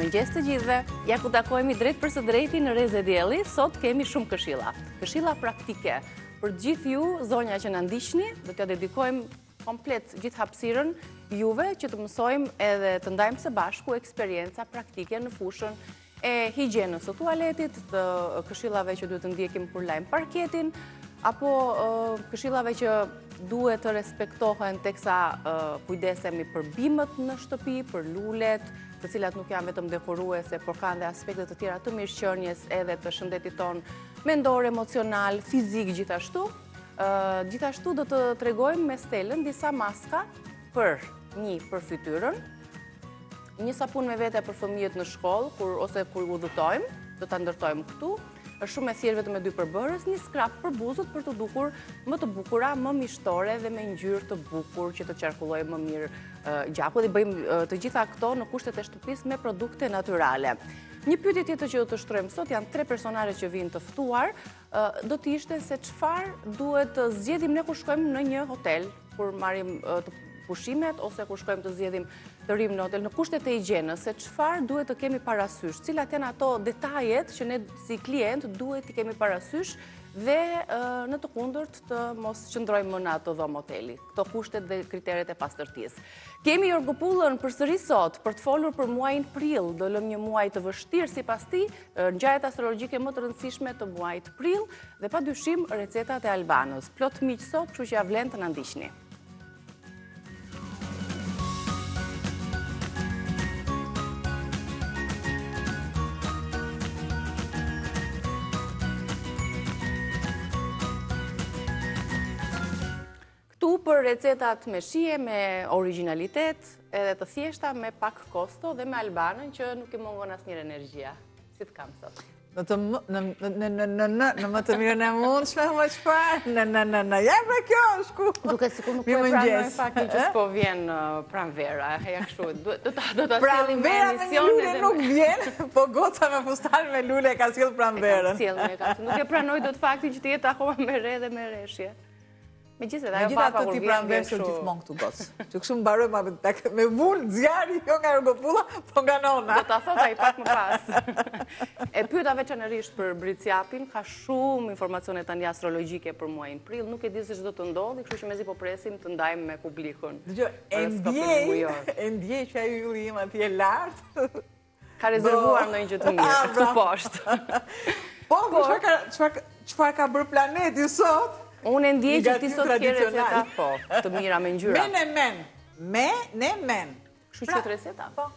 Mëngjes të gjithëve, ja ku takohemi drejt për së drejti në Reze Dielli, sot kemi shumë këshilla. Këshilla praktike. Për gjithë ju, zonja që na ndiqni, do t'ja dedikojmë komplet gjithë hapësirën juve që të mësojmë edhe të ndajmë së bashku eksperienca praktike në fushën e higjienës së tualetit, të këshillave që duhet të ndjekim kur lajm parketin, apo këshillave që duhet të respektohen teksa kujdesemi për bimët në shtëpi, për lulet, të cilat nuk janë vetëm dekoruese, por kanë dhe aspekte të tjera të mirëqenies edhe të shëndetit ton mendor, emocional, fizik gjithashtu. Gjithashtu do të tregojmë me Stelën disa maska për fytyrën, një sapun me vete për fëmijët në shkollë ose kur udhëtojmë, do ta ndërtojmë këtu. Është shumë e thjeshtë vetëm me 2 përbërës, një skrap për buzët për të dukur më të bukura, më mishtore dhe me ngjyrë të bukur që të qarkullojë më mirë gjaku dhe bëjmë të gjitha këto në kushtet e shtëpisë me produkte natyrale. Një pyetje tjetër që do të shtrojmë sot janë 3 personazhe që vinë të ftuar, do të ishte se çfarë duhet të zgjedhim ne kur shkojmë në një hotel, kur marrim pushimet ose kur shkojmë të zgjedhim të rrim në hotel në kushtet e higjienës, se çfarë duhet të kemi parasysh, cilat janë ato detajet që ne si klient duhet t'i kemi parasysh dhe në të kundërt të mos qëndrojmë më në ato dhomë hoteli. Këto kushtet dhe kriteret e pastërtisë. Kemi Jorgopullën përsëri sot për të folur për muajin prill. Do lëm një muaj të vështirë sipas tij, ngjarjet astrologjike më të rëndësishme të muajit prill dhe padyshim recetat e Albanës. Plot miq sot, kështu që ja vlen të na ndiqni. Për recetat me shije, me originalitet, edhe të thjeshta, me pak kosto dhe me Albanën që nuk i mungon asnjëherë energjia. Si të kam sot? Në më të mirën e mundshme, më çfarë? Ja, pra kjo është ku. Duke sikur nuk po e pranoj faktin që s'po vjen pranvera. Ja kështu, do ta sjellim me emision edhe nuk vjen, po goca me fustan me lule ka sjell pranverën. Nuk e pranoj dot faktin që të jetë akoma me re dhe me reshje. Megjithatë, ajo papa kur vjen vjen gjithmonë këtu gocë. Që kështu mbarojmë me vull zjarri jo nga Jorgopulla, po nga nona. Do ta thot ai pak më pas. E pyeta veçanërisht për Briciapin, ka shumë informacione tani astrologjike për muajin prill, nuk e di se ç'do të ndodhi, kështu që mezi po presim të ndajmë me publikun. Dgjoj, e ndjej që ai ylli im atje lart. Ka rezervuar ndonjë gjë të mirë këtu poshtë. Po, çfarë ka bërë planeti sot? Unë e ndjej që ti sot ke receta të mira me ngjyra. Men. Kështu që receta? Po.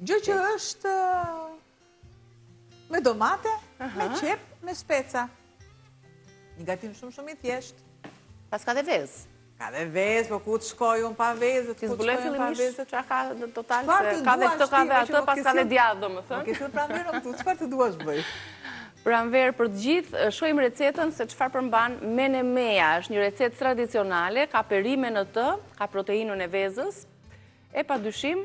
Gjë që është me domate, me qep, me speca. Një gatim shumë i thjesht. Pas ka dhe vezë. Ka dhe vezë, po ku të shkoj unë pa vezë, ti zbuloj fillimisht çfarë ka në total, se ka dhe këtë, ka dhe atë, pas ka dhe djathë, domethënë. Po ke thënë pranverën këtu, çfarë të duash bëj? Pranverë për të gjithë, shohim recetën se çfarë përmban menemeja. Është një recetë tradicionale, ka perime në të, ka proteinën e vezës, e padyshim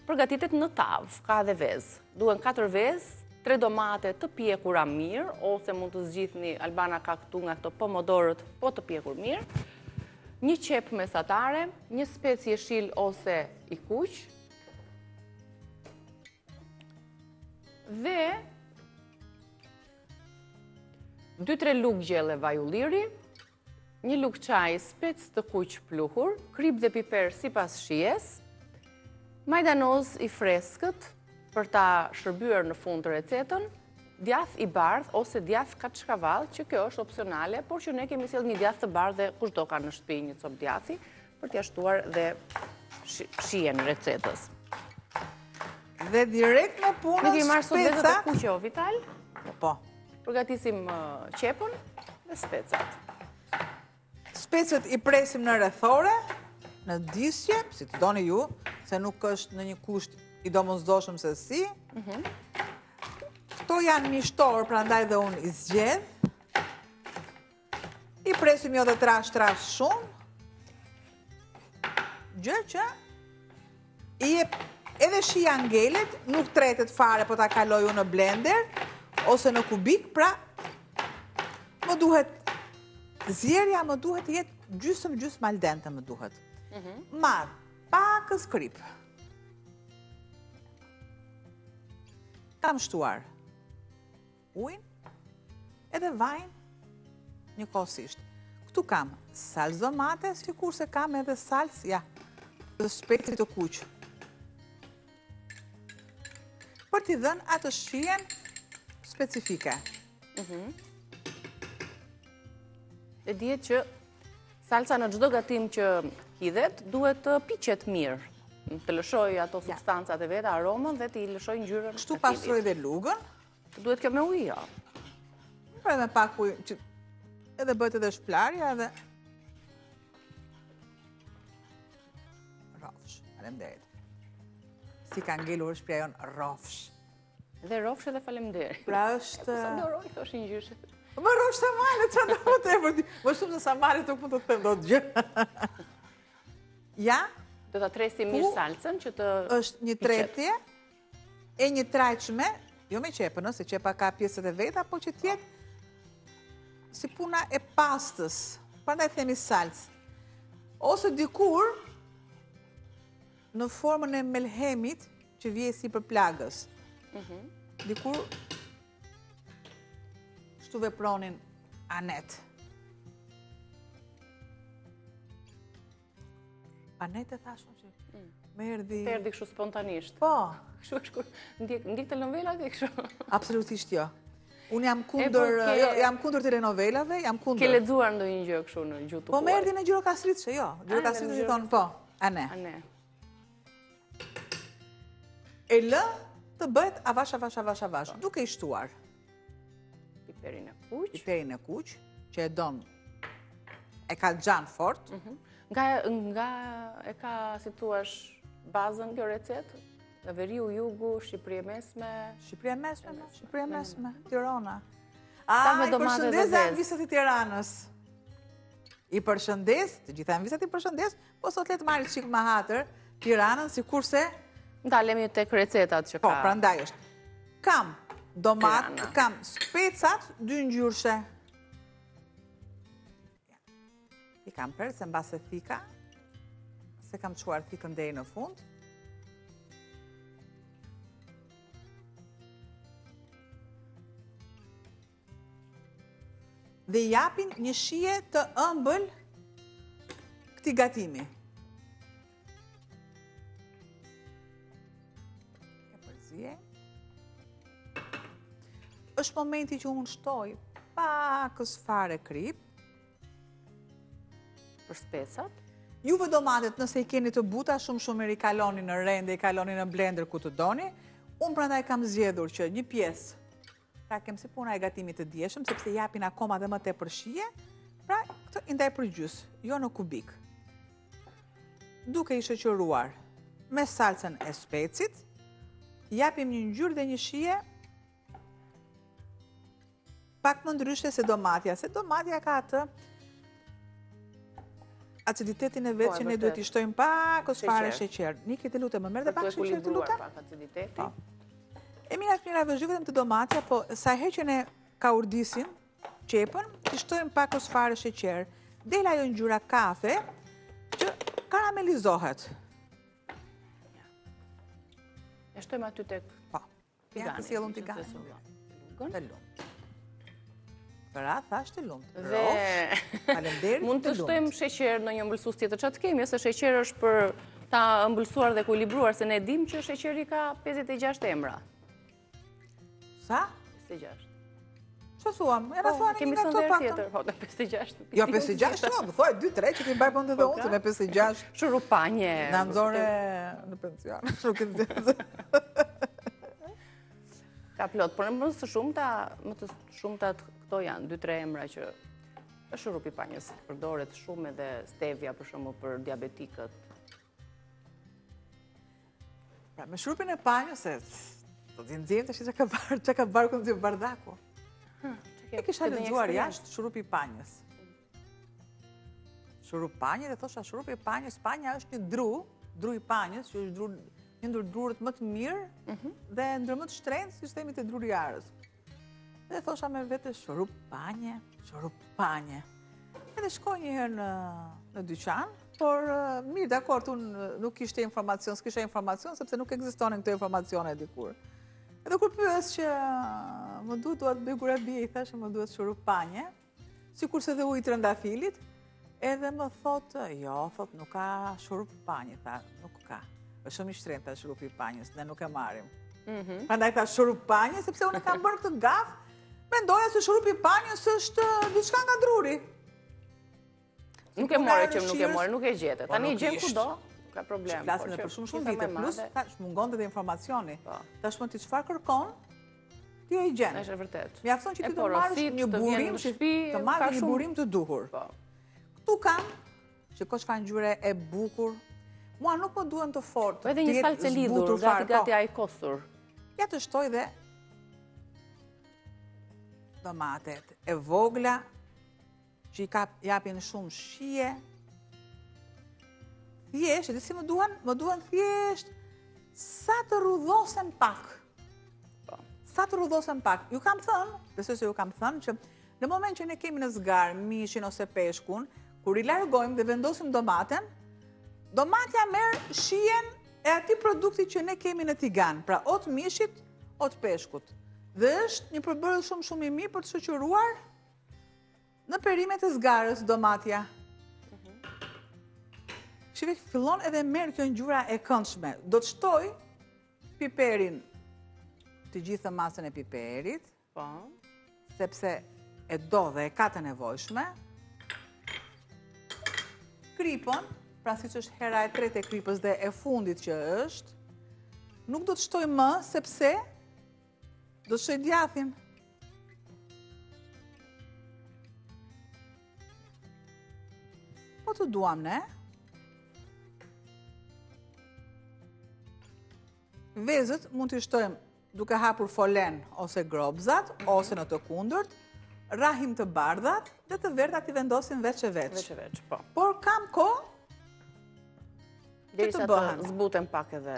përgatitet në tavë, ka dhe vezë. Duhen 4 vezë, 3 domate të pjekura mirë, ose mund të zgjidhni, Albana ka këtu nga këto pomodorët, po të pjekur mirë, një qep mesatare, një specë jeshil ose i kuq, dhe 2-3 lugë gjelle vaj ulliri, një lugë çaj spec të kuq pluhur, krip dhe piper sipas shijes, majdanoz i freskët për ta shërbyer në fund të recetën, djath i bardh ose djath kaçkavall, që kjo është opsionale, por që ne kemi sjell një djath të bardh dhe kushdo ka në shtëpi një copë djathi për t'ia shtuar dhe shijen e recetës. Dhe direkt në punën Nuk i marr sot vetë të kuqe, Vital? Po. Përgatisim qepën dhe specat. Specët i presim në rrethore, në disje, si të doni ju, se nuk është në një kusht i domosdoshëm se si. Këto janë mishtorë, prandaj dhe unë i zgjedh. I presim jo dhe trash shumë. Gjë që edhe shija ngelet, nuk tretet fare, po ta kaloj unë në blender, ose në kubik, pra më duhet zjerja, më duhet jetë gjysmë al dente më duhet. Marr pakës krip, kam shtuar ujin edhe vajin njëkohësisht. Këtu kam salcë domate, sikur se kam edhe salcë, të shpejtë të kuq. Për t'i dhënë atë shijen specifike. E dihet që salca në çdo gatim që hidhet duhet të piqet mirë. Të lëshoj ato substancat e veta, aromën dhe t'i lëshoj ngjyrën. Kështu pastroj dhe lugën. Duhet kjo me ujë, jo. Pra me pak ujë, që edhe bëhet edhe shplarja edhe... Rofsh, faleminderit. Si ka ngelur shpria jon rofsh. Dhe rofsh edhe faleminderit. Pra është... Sa doroj, thoshin gjyshet. Më rofsh të malet, që do të e përdi. Më shumë se sa malet të mund të them do të gjë. Ja? Do të tresi mirë salcën që të... është një tretje e një trajqme, jo me qepën, se qepa ka pjesët e veta, po që tjetë si puna e pastës, prandaj themi salcë. Ose dikur në formën e melhemit që vje si për plagës. Dikur shtu vepronin anet. Anet e thashmë që me erdi... Perdi kështu spontanisht. Po. Kështu është kur ndik telenovelat e kështu. Absolutisht jo. Unë jam kundër telenovelave, jam kundër. Ke lexuar ndonjë gjë kështu në gjuhë? Po më erdhi në Gjirokastritëshe, jo. Gjirokastritëshe i thonë po, ane. E lë të bëhet avash, duke i shtuar. Piperin e kuq, që e don, e ka gjanë fort. Nga e ka, si thuash, bazën kjo recetë? Në veriu, jugu, Shqipëri e mesme... Shqipëri e mesme, Tirana. I përshëndes dhe anvisët i Tiranës. I përshëndes, të gjitha anvisët i përshëndes, po sot letë marrë qikë ma hatër, Tiranën, si kurse... Ndalemi tek recetat që ka... Po, prandaj është. Kam domat, kam specat, 2 ngjyrshe. I kam prerë, se mbase thika, se kam quar thikën deri në fund. Dhe japin një shije të ëmbël këtij gatimi. E përzie. Është momenti që unë shtoj pakës fare krip. Për specat. Juve domatet, nëse i keni të buta, shumë i kaloni në rende, i kaloni në blender ku të doni. Unë prandaj kam zgjedhur që një pjesë, pra kem si puna e gatimit të dieshëm, sepse japin akoma dhe më tepër shije, pra këtë i ndaj për gjys, jo në kubik. Duke i shoqëruar me salcën e specit, japim një ngjyrë dhe një shije pak më ndryshe se domatja, ka atë aciditetin e vetë që ne duhet i shtojmë pakës fare sheqer. Niki, të lutem, më merr dhe pak sheqer, të lutem? E mira vëzhgjë vetëm të domatja, po sa herë që ne ka urdisin qepën, i shtojmë pakës fare sheqer. Del ajo ngjyra kafe që karamelizohet. E shtojmë aty tek... Po, ja të sjellun t'i gani. Të lumë. Përa, thash të lumë. Faleminderit. Mund të shtojmë sheqer në një ëmbëlsues tjetër, çfarë të kemi, ose sheqer është për ta ëmbëlsuar dhe ekuilibruar, se ne dim që sheqeri ka 56 emra. Sa? 56. Që thuam? E rëthoni një nga këto pakta? tjetër. Ho, 56. Jo, 56, no, më thuaj 2-3 që ti mbaj pëndë dhe unë, se me 56. Shurupanje. Në nëzore në pension. Ka plot, por më të shumta këto janë 2-3 emra që është shurupi panjës, përdoret shumë edhe stevia për shembull për diabetikët. Pra me shurupin e panjës, se do t'i nxjerrim tash çka ka barku në bardaku. E kisha lexuar jashtë shurupi i panjës. Shurup panjë dhe thosha shurupi i panjës, panja është një dru i panjës, që është një ndër drurët më të mirë dhe ndër më të shtrenjtë, si themi te druri i arës. Dhe thosha me vete shurup panje. Edhe shkoj një herë në dyqan, por mirë, dakord, unë nuk s'kisha informacion, sepse nuk ekzistonin këto informacione dikur. Edhe kur pyes që më duhet bëj gurabi, i thashë më duhet shurup panje, sikurse dhe ujë trëndafilit, edhe më thotë, jo, thotë nuk ka shurup panje, tha, nuk ka. Është shumë i shtrenjtë ta shurupi i panjës, ne nuk e marrim. Prandaj tha shurup panje, sepse unë kam bërë këtë gaf, mendoja se shurupi i panjës është diçka nga druri. Nuk e more që nuk e more, nuk e gjete. Tani gjem kudo, ka problem. Flasim për shumë vite, plus tash mungonte dhe informacioni. Tashmë ti çfarë kërkon, ti e gjen. Është vërtet. Mjafton që ti të marrësh një burim, të marrësh një burim të duhur. Ktu kam që çfarë ngjyre e bukur. Mua nuk më duhen të fortë. Po edhe një salcë lidhur, gati ai kostur. Ja të shtoj dhe domatet e vogla që i japin shumë shije. Thjesht, edhe si më duhen thjesht sa të rrudhosen pak. Sa të rrudhosen pak. Ju kam thënë, besoj se ju kam thënë, që në moment që ne kemi në zgarë mishin ose peshkun, kur i largojmë dhe vendosim domaten, domatja merr shijen e atij produkti që ne kemi në tigan, pra o të mishit, o të peshkut. Dhe është një përbërës shumë i mirë për të shoqëruar në perimet e zgarës domatja. Shive fillon edhe merr kjo ngjyra e këndshme. Do të shtoj piperin, të gjithë masën e piperit, sepse e do dhe e ka të nevojshme. Kripën, pra siç është hera e tretë e kripës dhe e fundit që është, nuk do të shtoj më sepse do të shtoj djathin. Po të duam ne. Vezët mund të shtojmë duke hapur folen ose grobzat, ose në të kundërt, rahim të bardhat dhe të verdhat i vendosin veç e veç. Po. Por kam kohë që të bëhen. Të zbuten pak edhe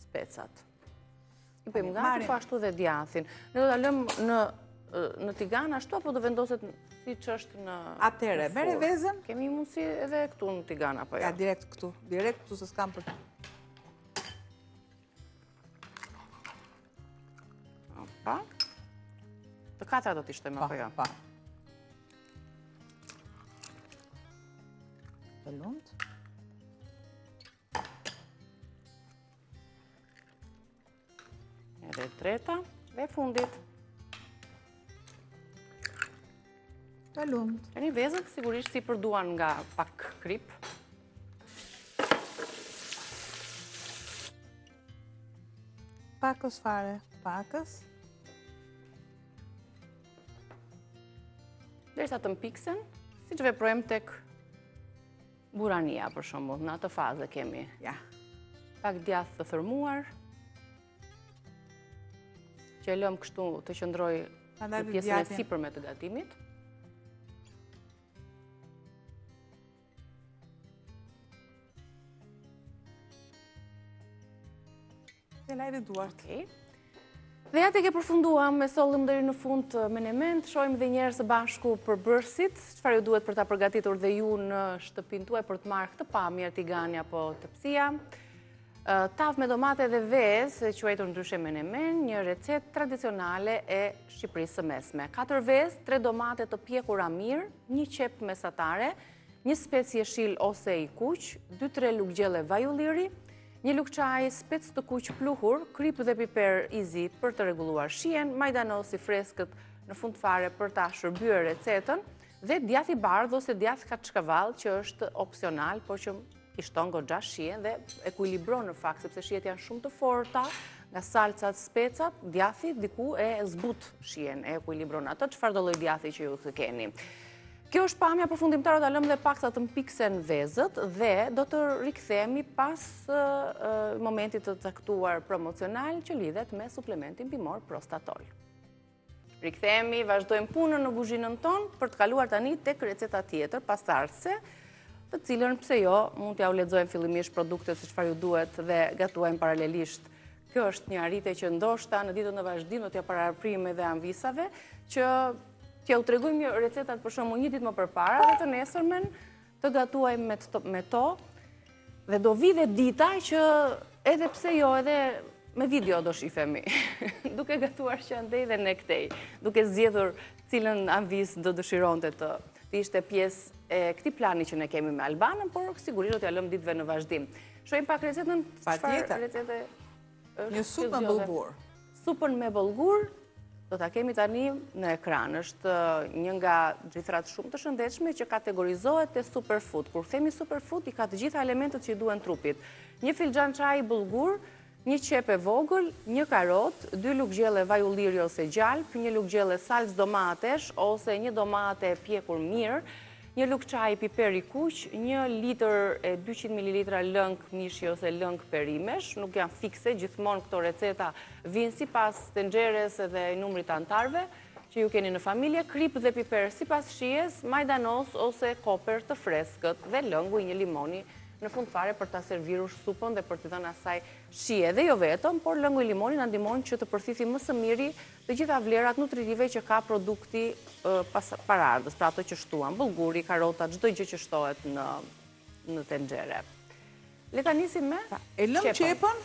specat. I bëjmë gati po ashtu dhe djathin. Ne do ta lëmë në tigan ashtu apo do vendoset siç është në Atëre, merr vezën. Kemi mundësi edhe këtu në tigan apo jo? Ja, direkt këtu se s'kam për. Pa? Të katra do t'i shtojmë apo jo? Pa. Të lumt. Edhe treta dhe fundit. Të lumt. Tani vezët sigurisht si përduan nga pak krip. Pakës fare, pakës. Derisa të mpiksen, si që veprojmë tek burania, për shembull, në atë fazë kemi. Ja. Pak djath të thërmuar, që e lëmë kështu të qëndroj në pjesën e sipërme të gatimit. Dhe lajri duart. Dhe ja të ke përfunduam me sollëm deri në fund të menement, shojmë dhe njerë së bashku për bërësit, çfarë ju duhet për ta përgatitur dhe ju në shtëpinë tuaj për të marrë këtë pamje tigani apo tepsia. Tavë me domate dhe vezë, quajtur ndryshe menemen, një recetë tradicionale e Shqipërisë së Mesme. 4 vezë, 3 domate të pjekura mirë, 1 qep mesatare, 1 spec jeshil ose i kuq, 2-3 luggjelle vaj ulliri, 1 lugë çaj spec të kuq pluhur, krip dhe piper i zi për të rregulluar shijen, majdanos i freskët në fund fare për ta shërbyer recetën, dhe djath i bardhë ose djath kaçkavall që është opsional, por që i shton goxha shijen dhe ekuilibron në fakt, sepse shijet janë shumë të forta, nga salcat, specat, djathi diku e zbut shijen, e ekuilibron atë çfarë do lloj djathi që ju të keni. Kjo është pamja përfundimtare, ta lëmë dhe pak sa të mpiksen vezët dhe do të rikthehemi pas momentit të caktuar promocional që lidhet me suplementin bimor Prostatol. Rikthehemi, vazhdojmë punën në kuzhinën tonë për të kaluar tani tek receta tjetër pasardhëse, të cilën pse jo mund t'ja u lexojmë fillimisht produktet se çfarë ju duhet dhe gatuajmë paralelisht. Kjo është një arritje që ndoshta në ditën e vazhdim do t'ja paraprim edhe anvisave që t'ja u tregojmë një recetat për shembull një ditë më përpara dhe të nesërmen të gatuajmë me to dhe do vi dhe dita që edhe pse jo edhe me video do shifemi, duke gatuar që andej dhe ne këtej, duke zgjedhur cilën anvis do dëshironte të ishte pjesë e këtij plani që ne kemi me Albanën, por sigurisht do t'ja lëm ditëve në vazhdim. Shohim pak recetën, çfarë recete është? Një supë me bollgur. Supën me bollgur do ta kemi tani në ekran. Është një nga gjithrat shumë të shëndetshme që kategorizohet te superfood. Kur themi superfood, i ka të gjitha elementet që i duhen trupit. Një filxhan çaji bollgur, një qep e vogël, një karot, 2 lugë gjelle vaj ulliri ose gjalp, një lugë gjelle salcë domatesh ose një domate pjekur mirë, një lugë çaji piper i kuq, 1 litër e 200 ml lëng mishi ose lëng perimesh, nuk janë fikse, gjithmonë këto receta vinë sipas tenxheres edhe numrit të antarëve që ju keni në familje, krip dhe piper sipas shijes, majdanos ose koper të freskët dhe lëngu i një limoni në fund fare për ta servirur supën dhe për t'i dhënë asaj shije. Dhe jo vetëm, por lëngu i limonit na ndihmon që të përfithi më së miri të gjitha vlerat nutritive që ka produkti paraardhës, pra ato që shtuan, bullguri, karota, çdo gjë që shtohet në tenxhere. Le ta nisim me e lëm qepën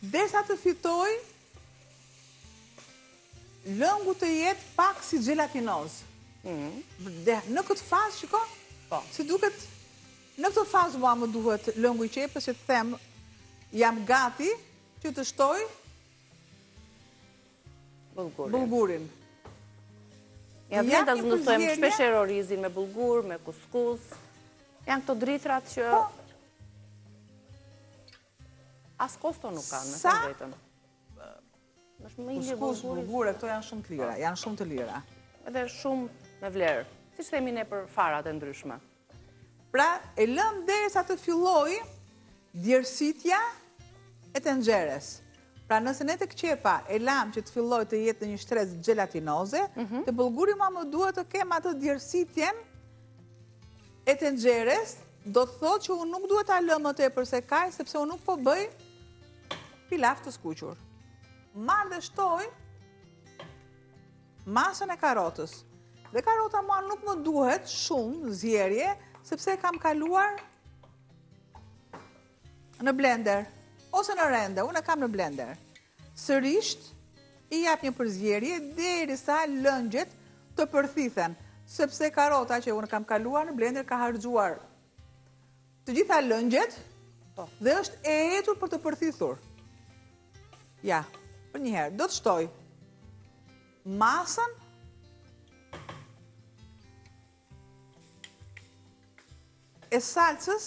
derisa të fitoj lëngu të jetë pak si gelatinoz. Në këtë fazë, shiko, si duket. Në këtë fazë mua më duhet lëngu i qepës që të them jam gati që të shtoj bullgurin. Ja vjen ta zmësojmë shpeshherë orizin me bullgur, me kuskus. Janë këto dritrat që as kosto nuk kanë, me thënë drejtën. Kuskus, bullgure, këto janë shumë të lira, janë shumë të lira. Edhe shumë me vlerë, siç themi ne për farat e ndryshme. Pra, e lëm derisa të filloj djersitja e tenxheres. Pra, nëse ne tek qepa e lam që të filloj të jetë në një shtresë gelatinoze, te bullguri më duhet të kem atë djersitjen e tenxheres, do të thotë që unë nuk duhet ta lëm më tepër se kaq, sepse unë nuk po bëj pilaf të skuqur. Marr dhe shtoj masën e karotës. Dhe karota mua nuk më duhet shumë zjerje, sepse kam kaluar në blender, ose në rende, unë e kam në blender. Sërisht, i jap një përzjerje derisa lëngjet të përthithen, sepse karota që unë kam kaluar në blender ka harxuar të gjitha lëngjet dhe është e hetur për të përthithur. Ja, për një herë, do të shtoj masën e salcës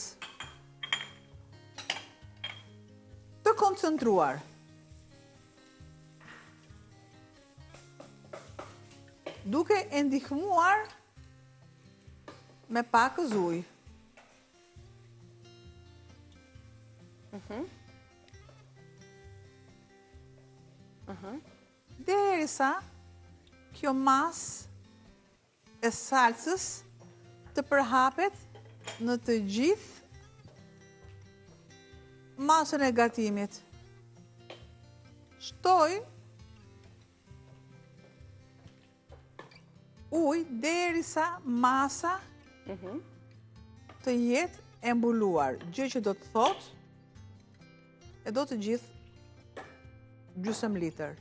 të koncentruar. Duke e ndihmuar me pakës ujë. Derisa kjo masë e salcës të përhapet në të gjithë masën e gatimit. Shtoj ujë derisa masa të jetë e mbuluar, gjë që do të thotë e do të gjithë gjysmë litër.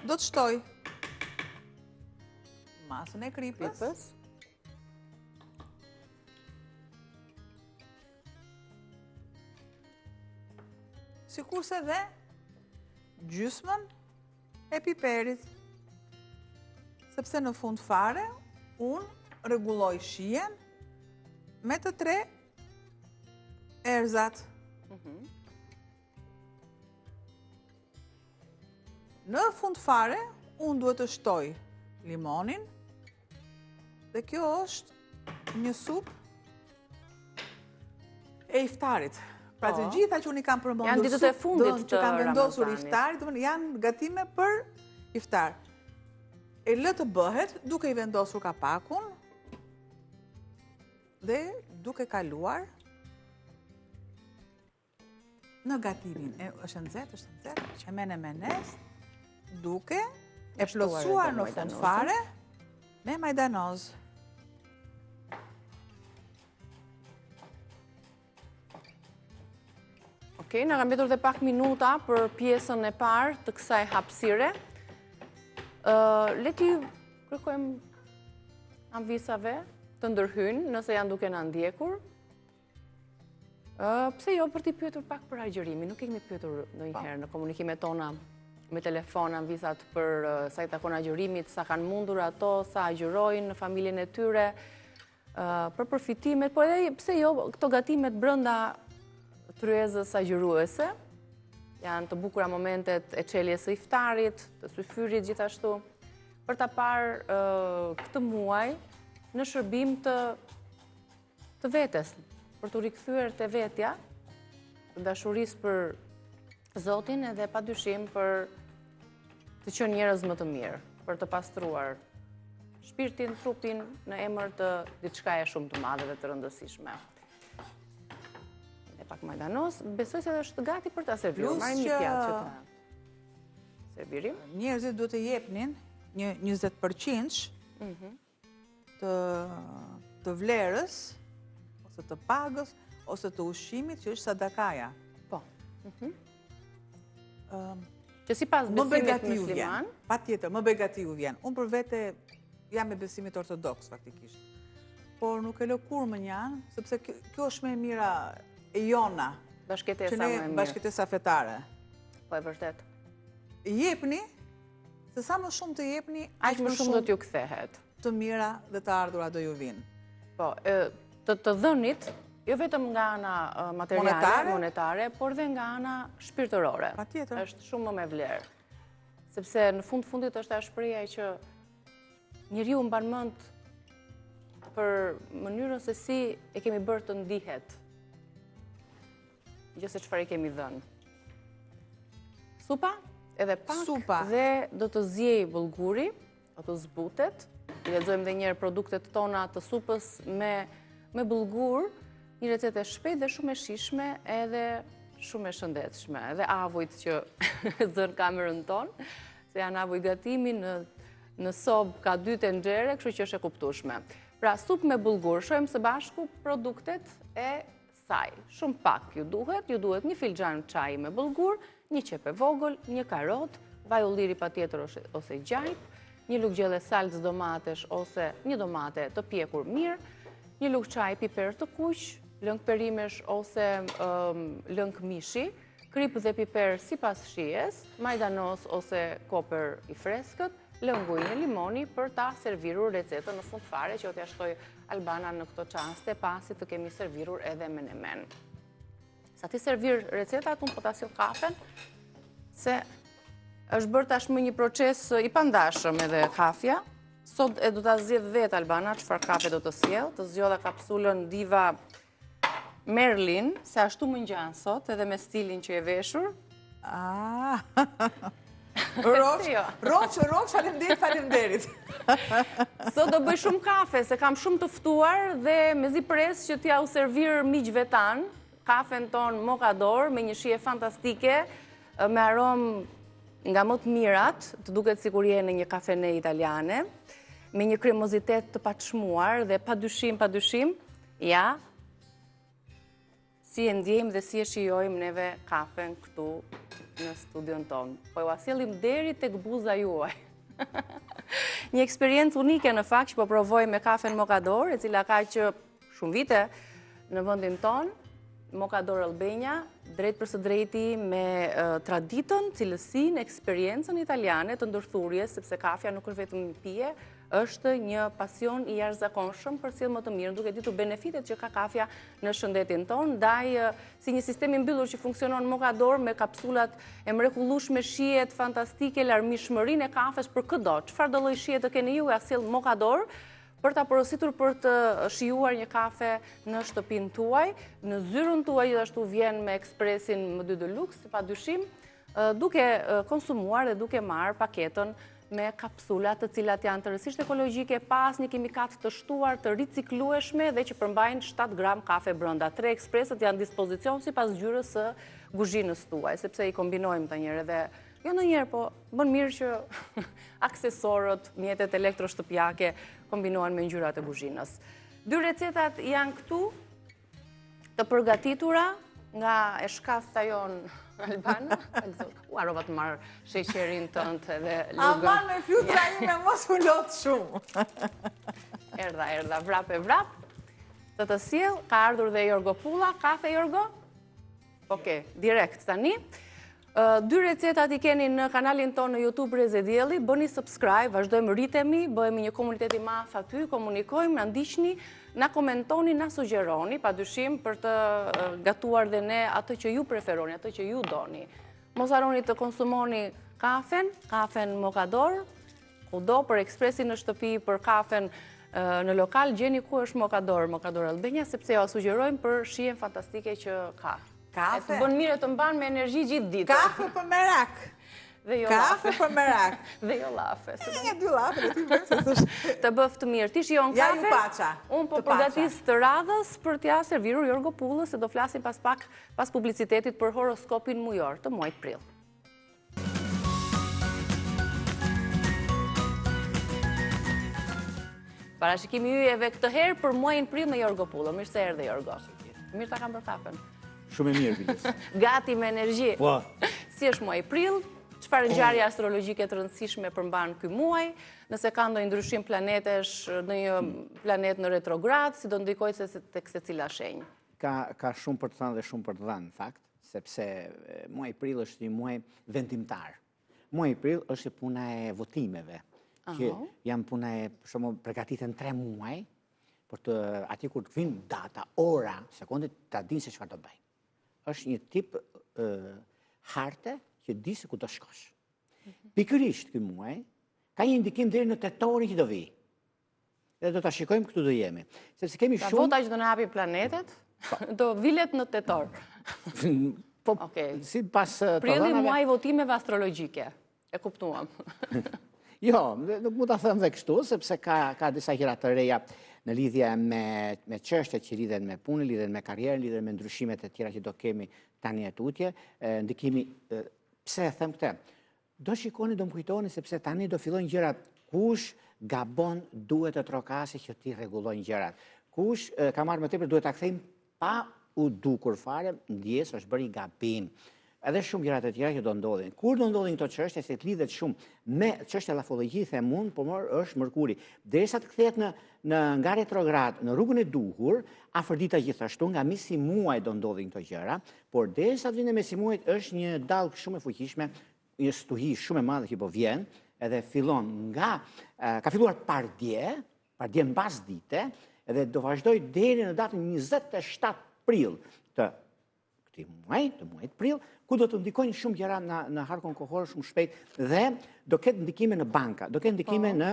Do të shtoj masën e kripës. Sikurse dhe gjysmën e piperit. Sepse në fund fare, unë rregulloj shijen me të 3 erzat. Në fund fare, unë duhet të shtoj limonin dhe kjo është një supë e iftarit. Pra të gjitha që unë i kam përmendur janë ditët e fundit që kam vendosur iftarit, janë gatime për iftar. E lë të bëhet duke i vendosur kapakun dhe duke kaluar në gatimin. Është nxehtë, që e menes, duke e plotësuar në fund fare me majdanoz. Okej, na ka mbetur dhe pak minuta për pjesën e parë të kësaj hapësire. Le t'i kërkojmë anvisave të ndërhyjnë nëse janë duke na ndjekur. Pse jo për t'i pyetur pak për agjërimin, nuk e kemi pyetur ndonjëherë në komunikimet tona me telefon anvisat për sa i takon agjërimit, sa kanë mundur ato, sa agjërojnë në familjen e tyre, për përfitimet, po edhe pse jo këto gatimet brenda tryezës agjëruese, janë të bukura momentet e çeljes së iftarit, të syfyrit gjithashtu, për ta parë këtë muaj në shërbim të vetes, për të rikthyer te vetja, të dashurisë për Zotin edhe padyshim për të qenë njerëz më të mirë, për të pastruar shpirtin, trupin në emër të diçkaje shumë të madhe dhe të rëndësishme. E pak majdanos, besoj se është gati për ta serviruar. Marrim një pjatë që ta servirim. Njerëzit duhet të jepnin një 20% të vlerës, ose të pagës, ose të ushqimit që është sadakaja. Po. Që si pas besimit musliman? Pa tjetër, më begati u vjen. Unë për vete jam me besimit ortodoks, faktikisht. Por nuk e lë kur më njanë, sepse kjo është me mira e jona. Bashkëtesa më e mirë. Bashkëtesa fetare. Po e vërtet. Jepni, se sa më shumë të jepni, aq më shumë do t'ju kthehet. Të mira dhe të ardhura do ju vinë. Po, të dhënit, jo vetëm nga ana materiale, monetare, por dhe nga ana shpirtërore. Patjetër. Është shumë më me vlerë. Sepse në fundit është ajo shpreha që njeriu mban mend për mënyrën se si e kemi bërë të ndihet. Jo se çfarë kemi dhënë. Supa, edhe pak, dhe do të zjej bullguri, do të zbutet. I lexojmë edhe një herë produktet tona të supës me bullgur, një recetë e shpejtë dhe shumë e shijshme, edhe shumë e shëndetshme. Edhe avujt që zën kamerën tonë, se janë avuj gatimi në sobë ka 2 tenxhere, kështu që është e kuptueshme. Pra, supë me bullgur, shohim së bashku produktet e saj. Shumë pak ju duhet 1 filxhan çaji me bullgur, 1 qep e vogël, 1 karot, vaj ulliri patjetër ose gjajp, 1 lugë gjelle salcë domatesh ose 1 domate të pjekur mirë, 1 lugë çaj piper të kuq, lëng perimesh ose lëng mishi, krip dhe piper sipas shijes, majdanos ose koper i freskët, lënguj një limoni për ta servirur recetën në fund fare që do t'ja shtoj Albana në këto çaste pasi të kemi servirur edhe menemen. Sa ti servir recetat, unë po ta sill kafen, se është bërë tashmë një proces i pandashëm edhe kafja. Sot e do ta zgjedh vetë Albana çfarë kafe do të sjell, të zgjodha kapsulën Diva Merlin, se ashtu më ngjan sot edhe me stilin që e veshur. Roç, faleminderit. Sot do bëj shumë kafe, se kam shumë të ftuar dhe mezi pres që t'ja u servir miqve tan, kafen ton Mocador me një shije fantastike, me aromë nga më të mirat, të duket sikur je në një kafene italiane, me një kremozitet të paçmuar dhe padyshim, ja, si e ndjejmë dhe si e shijojmë neve kafen këtu në studion tonë. Po ju asjellim deri tek buza juaj. Një eksperiencë unike në fakt që po provoj me kafen Mocador, e cila ka që shumë vite në vendin tonë, Mocador Albania, drejt për së drejti me traditën, cilësinë, eksperiencën italiane të ndërthurjes, sepse kafja nuk është vetëm një pije, është një pasion i jashtëzakonshëm për sjellje më të mirë, duke ditur benefitet që ka kafja në shëndetin tonë, ndaj si një sistem i mbyllur që funksionon Mocador me kapsulat e mrekullueshme, shijet fantastike, larmishmërinë e kafes për çdo. Çfarë do lloj shije të keni ju, ja sjell Mocador për ta porositur për të shijuar një kafe në shtëpinë tuaj, në zyrën tuaj gjithashtu vjen me ekspresin M2 Deluxe, padyshim, duke konsumuar dhe duke marrë paketën me kapsulat të cilat janë të rëndësishme ekologjike, pas një kimikat të shtuar, të riciklueshme dhe që përmbajnë 7 gram kafe brenda. 3 ekspreset janë dispozicion sipas ngjyrës së kuzhinës tuaj, sepse i kombinojmë të njëre dhe jo në njerë, po bën mirë që aksesorët, mjetet elektroshtëpiake kombinohen me ngjyrat e kuzhinës. 2 recetat janë këtu të përgatitura nga e shkafta jonë Albana. Arova të marrë sheqerin tënd edhe lugën. Aman me flutra ime mos u lot shumë. Erdha, vrap e vrap. Të sjell, ka ardhur dhe Jorgo Pulla. Kafe, Jorgo? Oke, direkt tani. 2 recetat I keni në kanalin tonë në YouTube Reze Dielli. Bëni subscribe, vazhdojmë rritemi, bëhemi një komunitet I madh aty, komunikojmë, na ndiqni, na komentoni, na sugjeroni, padyshim për të gatuar dhe ne atë që ju preferoni, atë që ju doni. Mos harroni të konsumoni kafen Mokador, kudo për ekspresin në shtëpi, për kafen në lokal, gjeni ku është Mokador Albania, sepse jo sugjerojmë për shijen fantastike që ka. Kafe. Të bën mirë të mban me energji gjithë ditën. Kafe për merak. Dhe jo Kafe për merak. Dhe jo lafe. Një 2 lafe, ti vërë. Të bëftë mirë. Ti shijon kafe? Ja ju paqa. Unë po përgatis të radhës për t'ja servirur Jorgo Pullës, se do flasim pas publicitetit për horoskopin mujor të muajit prill. Parashikimi yjeve këtë herë për muajin prill me Jorgo Pullë. Mirë se erdhe, Jorgo. Mirë ta kam për kafen. Shumë e mirë, Bilis. Gati me energji. Po. Si është muaj prill? Çfarë ngjarje astrologjike të rëndësishme përmban ky muaj? Nëse ka ndonjë ndryshim planetesh, ndonjë planet në retrograd, si do ndikojë tek secila shenjë? Ka shumë për të thënë dhe shumë për të dhënë, në fakt, sepse muaji prill është një muaj vendimtar. Muaji prill është puna e votimeve, që janë puna e, për shembull, përgatiten 3 muaj, për të aty kur të vinë data, ora, sekondet, ta dinë se çfarë do bëjnë. Është një tip harte që di se ku do shkosh. Pikërisht ky muaj ka një ndikim deri në tetorin që do vi. Dhe do ta shikojmë këtu do jemi. Sepse kemi shumë vota që do na japin planetet, do vilet në tetor. Po, sipas prilli muaj votimeve astrologjike. E kuptuam. Jo, nuk mund ta them dhe kështu, sepse ka disa gjëra të reja në lidhje me çështjet që lidhen me punën, lidhen me karrierën, lidhen me ndryshimet e tjera që do kemi tani tutje, ndikimi, pse e them këtë? Do shikoni, do më kujtoni, sepse tani do fillojnë gjërat. Kush gabon duhet të trokasë që ti rregullojnë gjërat. Kush ka marrë më tepër duhet ta kthejmë pa u dukur fare, ndjes është bërë gabim. Edhe shumë gjëra të tjera që do ndodhin. Kur do ndodhin këto çështje, se të lidhet shumë me çështja astrologjike, them unë, por është Mërkuri. Derisa të kthehet nga retrograd në rrugën e duhur, afërdita gjithashtu nga mesi muaj do ndodhin këto gjëra, por derisa të vinë me mesi muajit është një dallg shumë e fuqishme, një stuhi shumë e madhe që po vjen, edhe fillon ka filluar pardje mbas dite, edhe do vazhdoj deri në datën 27 prill të këtij muaji, të muajit prill, ku do të ndikojnë shumë gjëra në harkun kohor shumë shpejt dhe do ketë ndikime në banka, do ketë ndikime në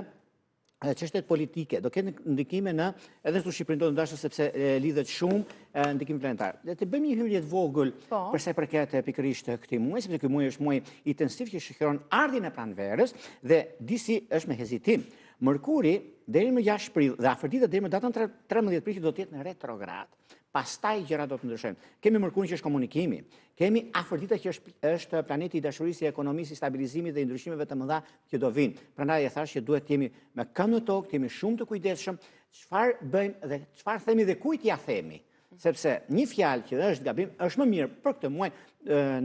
çështjet politike, do ketë ndikime në edhe në Shqipërinë do të dashur sepse lidhet shumë ndikim planetar. Le të bëjmë një hyrje të vogël për sa i përket pikërisht këtij muaji, sepse ky muaj është muaj intensiv që shikon ardhin e pranverës dhe disi është me hezitim. Mërkuri deri më 6 prill dhe afërdita deri më datën 13 prill do të jetë në retrograd. Pastaj gjëra do të ndryshojnë. Kemi Mërkurin që është komunikimi, kemi afërdita që është planeti I dashurisë, ekonomisë, stabilizimit dhe ndryshimeve të mëdha që do vinë. Prandaj e thash që duhet të jemi me këmbë në tokë, të jemi shumë të kujdesshëm, çfarë bëjmë dhe çfarë themi dhe kujt ja themi. Sepse një fjalë që është gabim është më mirë për këtë muaj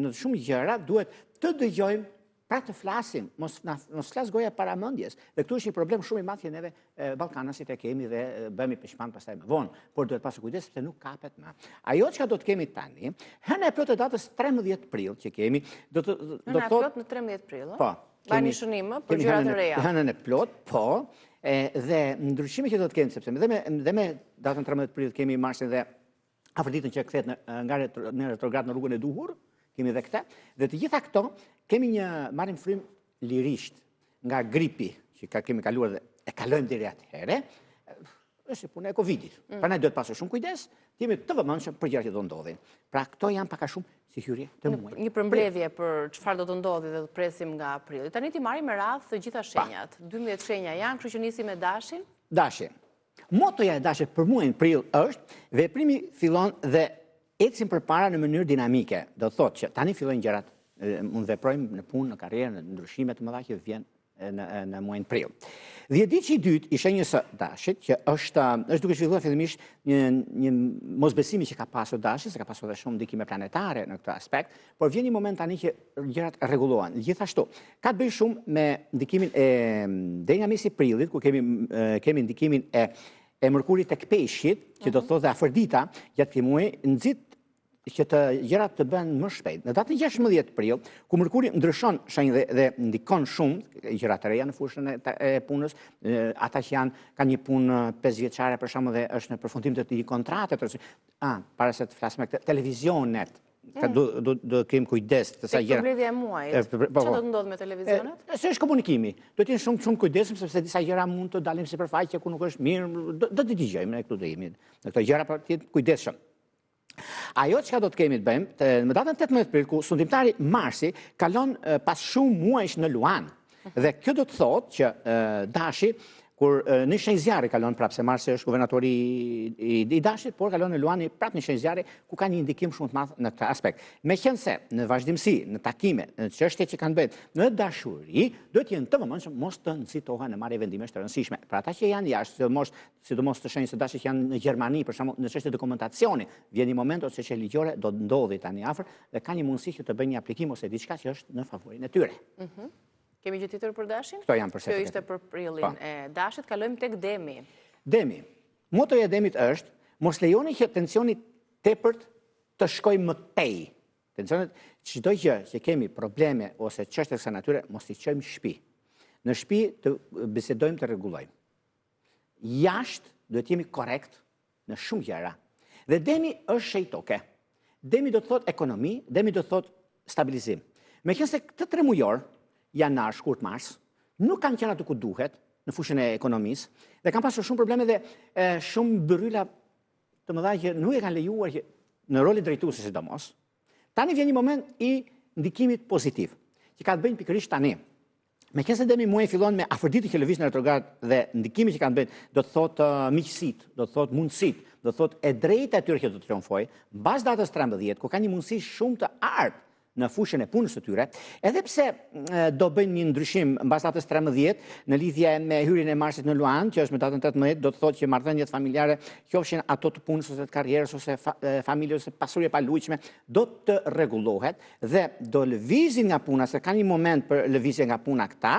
në shumë gjëra duhet të dëgjojmë. Pra të flasim, mos flas goja para mendjes. Dhe këtu është një problem shumë I madh që neve ballkanasit e kemi dhe bëhemi peshman pastaj më vonë, por duhet pasur kujdes sepse nuk kapet më. Ajo që do të kemi tani, hëna e plotë datës 13 prill që kemi, do të thotë në 13 prill, po. Bani shënim për gjëra të reja. Hënën e plot, po, dhe ndryshimi që do të kemi sepse dhe me datën 13 prill kemi Marsin dhe afërditën që kthehet nga retrograd në rrugën e duhur. Kemi dhe këta, dhe të gjitha këto kemi marrim frymë lirisht nga gripi që kemi kaluar dhe e kalojmë deri atëherë, është puna e Covidit. Prandaj duhet pasur shumë kujdes, të jemi të vëmendshëm për gjërat që do ndodhin. Pra këto janë pak a shumë si hyrje të muajit. Një përmbledhje për çfarë do të ndodhi dhe do presim nga prilli. Tani ti marrim me radhë të gjitha shenjat. 12 shenja janë, kështu që nisim me Dashin. Dashi. Motoja e Dashit për muajin prill është veprimi fillon dhe ecim përpara në mënyrë dinamike. Do thotë që tani fillojnë gjërat, mund veprojmë në punë, në karrierë, në ndryshime të mëdha që vjen në muajin prill. Dhjetëdiqi i dytë i shenjës së Dashit, që është duke zhvilluar fillimisht një mosbesimi që ka pasur Dashi, se ka pasur edhe shumë ndikime planetare në këtë aspekt, por vjen një moment tani që gjërat rregullohen. Gjithashtu, ka të bëjë shumë me ndikimin deri nga mesi i prillit, ku kemi ndikimin e Mërkurit tek Peshqit, që do të thotë Afrodita, gjatë këtij muaji nxit që të gjërat të bëhen më shpejt. Në datën 16 prill, ku Mërkuri ndryshon shenjë dhe ndikon shumë gjërat të reja në fushën e punës, ata që kanë një punë 5 vjeçare për shembull dhe është në përfundim të një kontrate, para se të flas me televizionet, do kem kujdes të sa gjëra. Përmbledhja e muajit. Çfarë do të ndodh me televizionet? Se është komunikimi. Do të jenë shumë kujdesshëm sepse disa gjëra mund të dalin sipërfaqe ku nuk është mirë, do të dëgjojmë ne këtu do jemi. Në këto gjëra për të jetë kujdesshëm. Ajo që do të kemi të bëjmë, në datën 18 prill, ku sundimtari Marsi kalon pas shumë muajsh në Luan. Dhe kjo do të thotë që Dashi, kur në shenjë zjarri kalon prapë, se Marsi është guvernatori i Dashit, por kalon në Luani prapë në shenjë zjarri, ku ka një ndikim shumë të madh në këtë aspekt. Meqense në vazhdimsi, në takime, në çështje që kanë bërë në dashuri, duhet të jenë të vëmendshëm mos të nxitohen në marrje vendimesh të rëndësishme. Për ata që janë jashtë, sidomos të shenjës së Dashit që janë në Gjermani, për shembull, në çështje dokumentacioni, vjen një moment ose që ligjore do të ndodhi tani afër dhe ka një mundësi që të bëjnë një aplikim ose diçka që është në favorin e tyre. Kemi gjë tjetër për Dashin? Këto janë për Kjo ishte për prillin e Dashit, kalojmë tek Demi. Demi. Motoja e Demit është mos lejoni që tensioni tepërt të shkojë më tej. Tensionet, çdo gjë që kemi probleme ose çështje kësaj natyre, mos i çojmë në shtëpi. Në shtëpi të bisedojmë, të rregullojmë. Jashtë duhet jemi korrekt në shumë gjëra. Dhe Demi është shejtoke. Demi do të thotë ekonomi, Demi do të thotë stabilizim. Meqense këtë 3 mujor, janar, shkurt, mars, nuk kanë qenë aty ku duhet në fushën e ekonomisë dhe kanë pasur shumë probleme dhe shumë bërryla të mëdha që nuk e kanë lejuar që në rolin drejtuesi sidomos. Tani vjen një moment i ndikimit pozitiv, që ka të bëjnë pikërisht tani. Meqense Demi muaji fillon me Afroditë që lëviz në retrograd dhe ndikimi që kanë bërë do të thotë miqësitë, do të thotë mundësitë, do të thotë e drejta e tyre që do të triumfojë, mbas datës 13, ku ka një mundësi shumë të artë në fushën e punës së tyre, edhe pse do bëjnë një ndryshim mbas datës 13 në lidhje me hyrjen e Marsit në Luan, që është me datën 18, do të thotë që marrëdhëniet familjare, qofshin ato të punës ose të karrierës ose familje ose pasurie pa lujshme, do të rregullohet dhe do lëvizin nga puna, se ka një moment për lëvizje nga puna këta,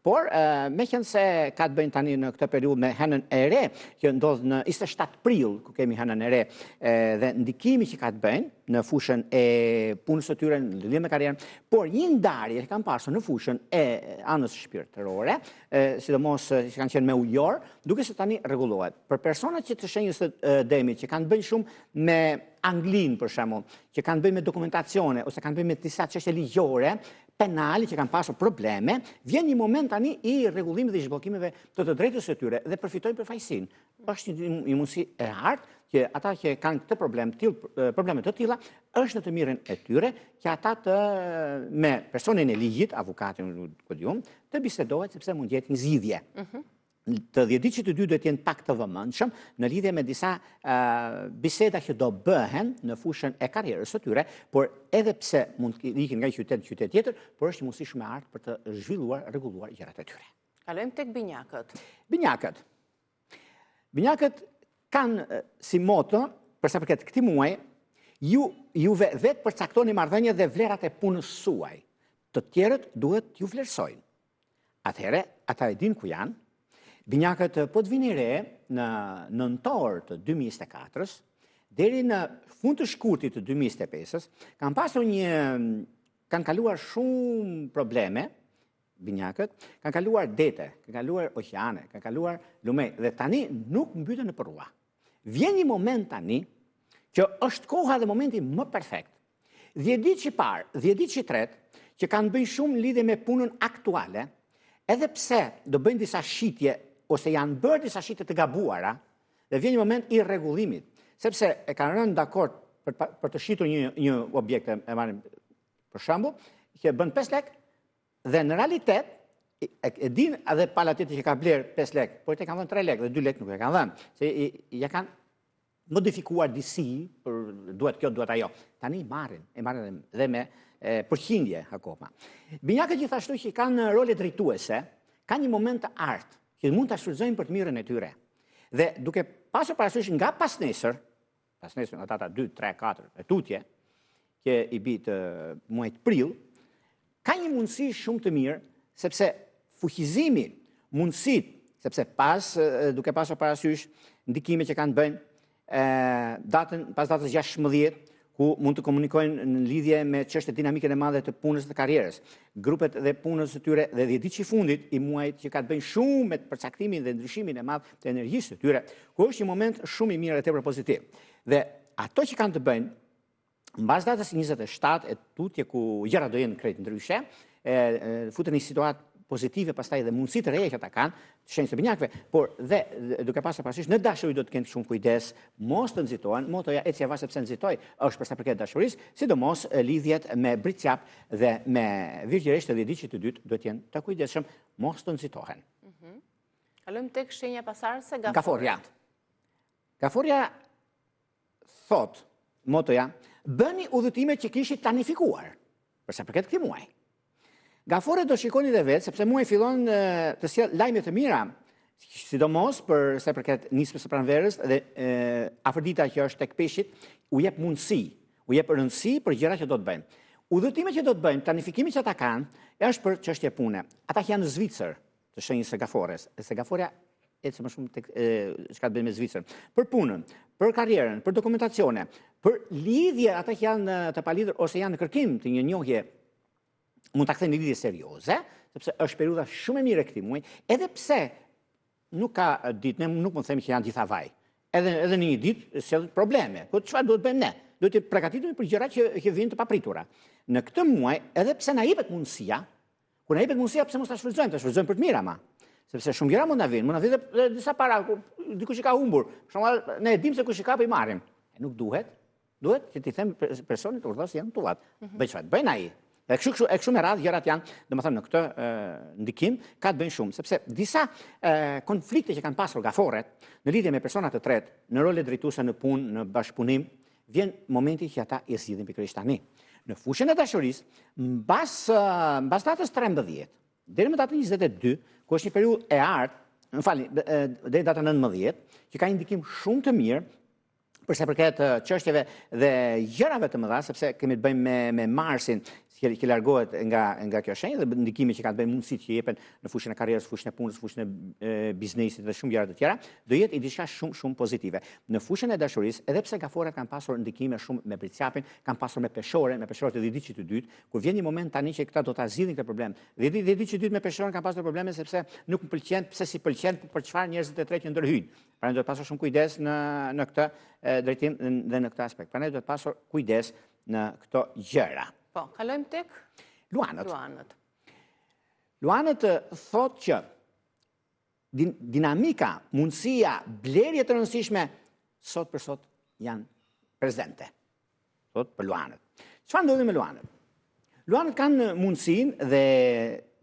por meqense ka të bëjnë tani në këtë periudhë me hënën e re, që ndodh në 27 prill, ku kemi hënën e re, dhe ndikimi që ka të bëjnë në fushën e punës së tyre, në lidhje me karrierën, por një ndarje që kanë pasur në fushën e anës shpirtërore, sidomos që kanë qenë me ujor, duke se tani rregullohet. Për personat që të shenjës së Demit, që kanë bëjnë shumë me Anglin, për shembull, që kanë bëjnë me dokumentacione ose kanë bëjnë me disa çështje ligjore, penali që kanë pasur probleme, vjen një moment tani i rregullimit dhe i zhbllokimeve të drejtës së tyre dhe përfitojnë përfaqësinë. Është një mundësi e hartë që ata që kanë këtë probleme të tilla, është në të mirën e tyre që ata me personin e ligjit, avokatin, të bisedohet sepse mund jetë një zgjidhje. Të dhjetëdiqit të dy do të jenë pak të vëmendshëm në lidhje me disa biseda që do bëhen në fushën e karrierës së tyre, por edhe pse mund të ikin nga qytet në qytet tjetër, por është një mundësi shumë e artë për të zhvilluar, rregulluar gjërat e tyre. Kalojmë tek binjakët. Binjakët kanë si moto, për sa përket këtij muaji, juve vetë përcaktoni marrëdhëniet dhe vlerat e punës suaj. Të tjerët duhet ju vlerësojnë. Atëherë, ata e dinë ku janë. Binjakët po të vini re në nëntor të 2024-s, deri në fund të shkurtit të 2025-s, kanë kaluar shumë probleme, binjakët, kanë kaluar dete, kanë kaluar oqeane, kanë kaluar lumej, dhe tani nuk mbyten në përrua. Vjen një moment tani që është koha dhe momenti më perfekt. 10 ditë që parë, 10 ditë që tretë, që kanë bëjnë shumë lidhje me punën aktuale, edhe pse do bëjnë disa shitje ose janë bërë disa shitje të gabuara, dhe vjen një moment i rregullimit, sepse e kanë rënë dakord për të shitur një objekt, e marrim për shembull, që bën 5 lekë, dhe në realitet e din edhe pala tjetër që ka bler 5 lekë, por te kanë dhënë 3 lekë dhe 2 lekë nuk e kanë dhënë, se ja kanë modifikuar disi për duhet kjo, duhet ajo. Tani e marrin dhe me përqindje akoma. Binjakët gjithashtu që kanë role drejtuese, ka një moment të artë që mund të shfrytëzojnë për të mirën e tyre. Dhe duke pasur parasysh nga pas nesër nga data 2, 3, 4 e tutje, që i bit muajt prill, ka një mundësi shumë të mirë, sepse fuqizimi, mundësit, sepse duke pasur parasysh ndikime që kanë bënë pas datës 16, ku mund të komunikojnë në lidhje me çështje dinamike e madhe të punës dhe karrierës. Grupet dhe punës së tyre dhe 10 ditë që fundit i muajit që ka të bëjnë shumë me përcaktimin dhe ndryshimin e madh të energjisë së tyre, ku është një moment shumë i mirë e tepër pozitiv. Dhe ato që kanë të bëjnë mbas datës 27 e tutje ku gjërat do jenë krejt ndryshe, futen në situatë pozitive pastaj dhe mundësi të reja që ata kanë, shenjë të binjakëve, por dhe duke pasur parasysh në dashuri do të kenë shumë kujdes, mos të nxitohen, motoja ecja vash sepse nxitoj është për sa përket dashurisë, sidomos lidhjet me britqap dhe me virgjëresht të dhjetëçit të dytë do të jenë të kujdesshëm, mos të nxitohen. Kalojmë tek shenja pasardhëse Gaforja. Gaforja thot, motoja, bëni udhëtimet që kishit planifikuar, për sa përket këtij muaji. Gafore do shikoni dhe vetë, sepse muaj fillon të sjell lajme të mira, sidomos për sa përket nismës së pranverës dhe afërdita që është tek peshqit, u jep mundësi, u jep rëndësi për gjëra që do të bëjmë. Udhëtimet që do të bëjmë, planifikimi që ata kanë, është për çështje pune. Ata që janë në Zvicër, të shenjës së Gafores, se Gaforia ecë më shumë tek çka të bëjë me Zvicrën, për punën, për karrierën, për dokumentacione, për lidhje ata që janë të palidhur ose janë në kërkim të një njohje mund ta kthejnë në lidhje serioze, sepse është periudha shumë e mirë e këtij muaji, edhe pse nuk ka ditë, ne nuk mund të themi që janë gjitha vaj. Edhe në një ditë sjell probleme. Po çfarë duhet bëjmë ne? Duhet të përgatitemi për gjëra që vijnë të papritura. Në këtë muaj, edhe pse na jepet mundësia, kur na jepet mundësia pse mos ta shfrytëzojmë për të mirë ama. Sepse shumë gjëra mund na vinë edhe disa para, dikush i ka humbur. Për shembull, ne e dimë se kush i ka, po i marrim. Nuk duhet. Duhet që t'i them personit urdhës janë tullat. Bëj çfarë? Bëjnë ai. E kështu me radhë gjërat janë, domethënë në këtë ndikim ka të bëjnë shumë, sepse disa konflikte që kanë pasur gaforet në lidhje me persona të tretë, në role drejtuese në punë, në bashkëpunim, vjen momenti që ata e zgjidhin pikërisht tani. Në fushën e dashurisë, mbas datës 13 deri në datën 22, ku është një periudhë e artë, deri datën 19, që ka një ndikim shumë të mirë për sa përket çështjeve dhe gjërave të mëdha, sepse kemi të bëjmë me Marsin, që largohet nga kjo shenjë dhe ndikimi që kanë të bëjnë mundësitë që jepen në fushën e karrierës, fushën e punës, fushën e biznesit dhe shumë gjëra të tjera, do jetë i diçka shumë pozitive. Në fushën e dashurisë, edhe pse gaforet kanë pasur ndikime shumë me britqapin, kanë pasur me peshore të dhjetëçit të dytë, kur vjen një moment tani që këta do ta zgjidhin këtë problem. Dhjetëçit të dytë me peshoren kanë pasur probleme sepse nuk më pëlqen, pse si pëlqen, për çfarë njerëzit e tretë që ndërhyjnë. Prandaj duhet pasur shumë kujdes në këtë drejtim dhe në këtë aspekt. Prandaj duhet pasur kujdes në këto gjëra. Po, kalojmë tek Luanët. Luanët thotë që dinamika, mundësia, blerje të rëndësishme sot për sot janë prezente. Sot për Luanët. Çfarë ndodhi me Luanët? Luanët kanë mundësinë dhe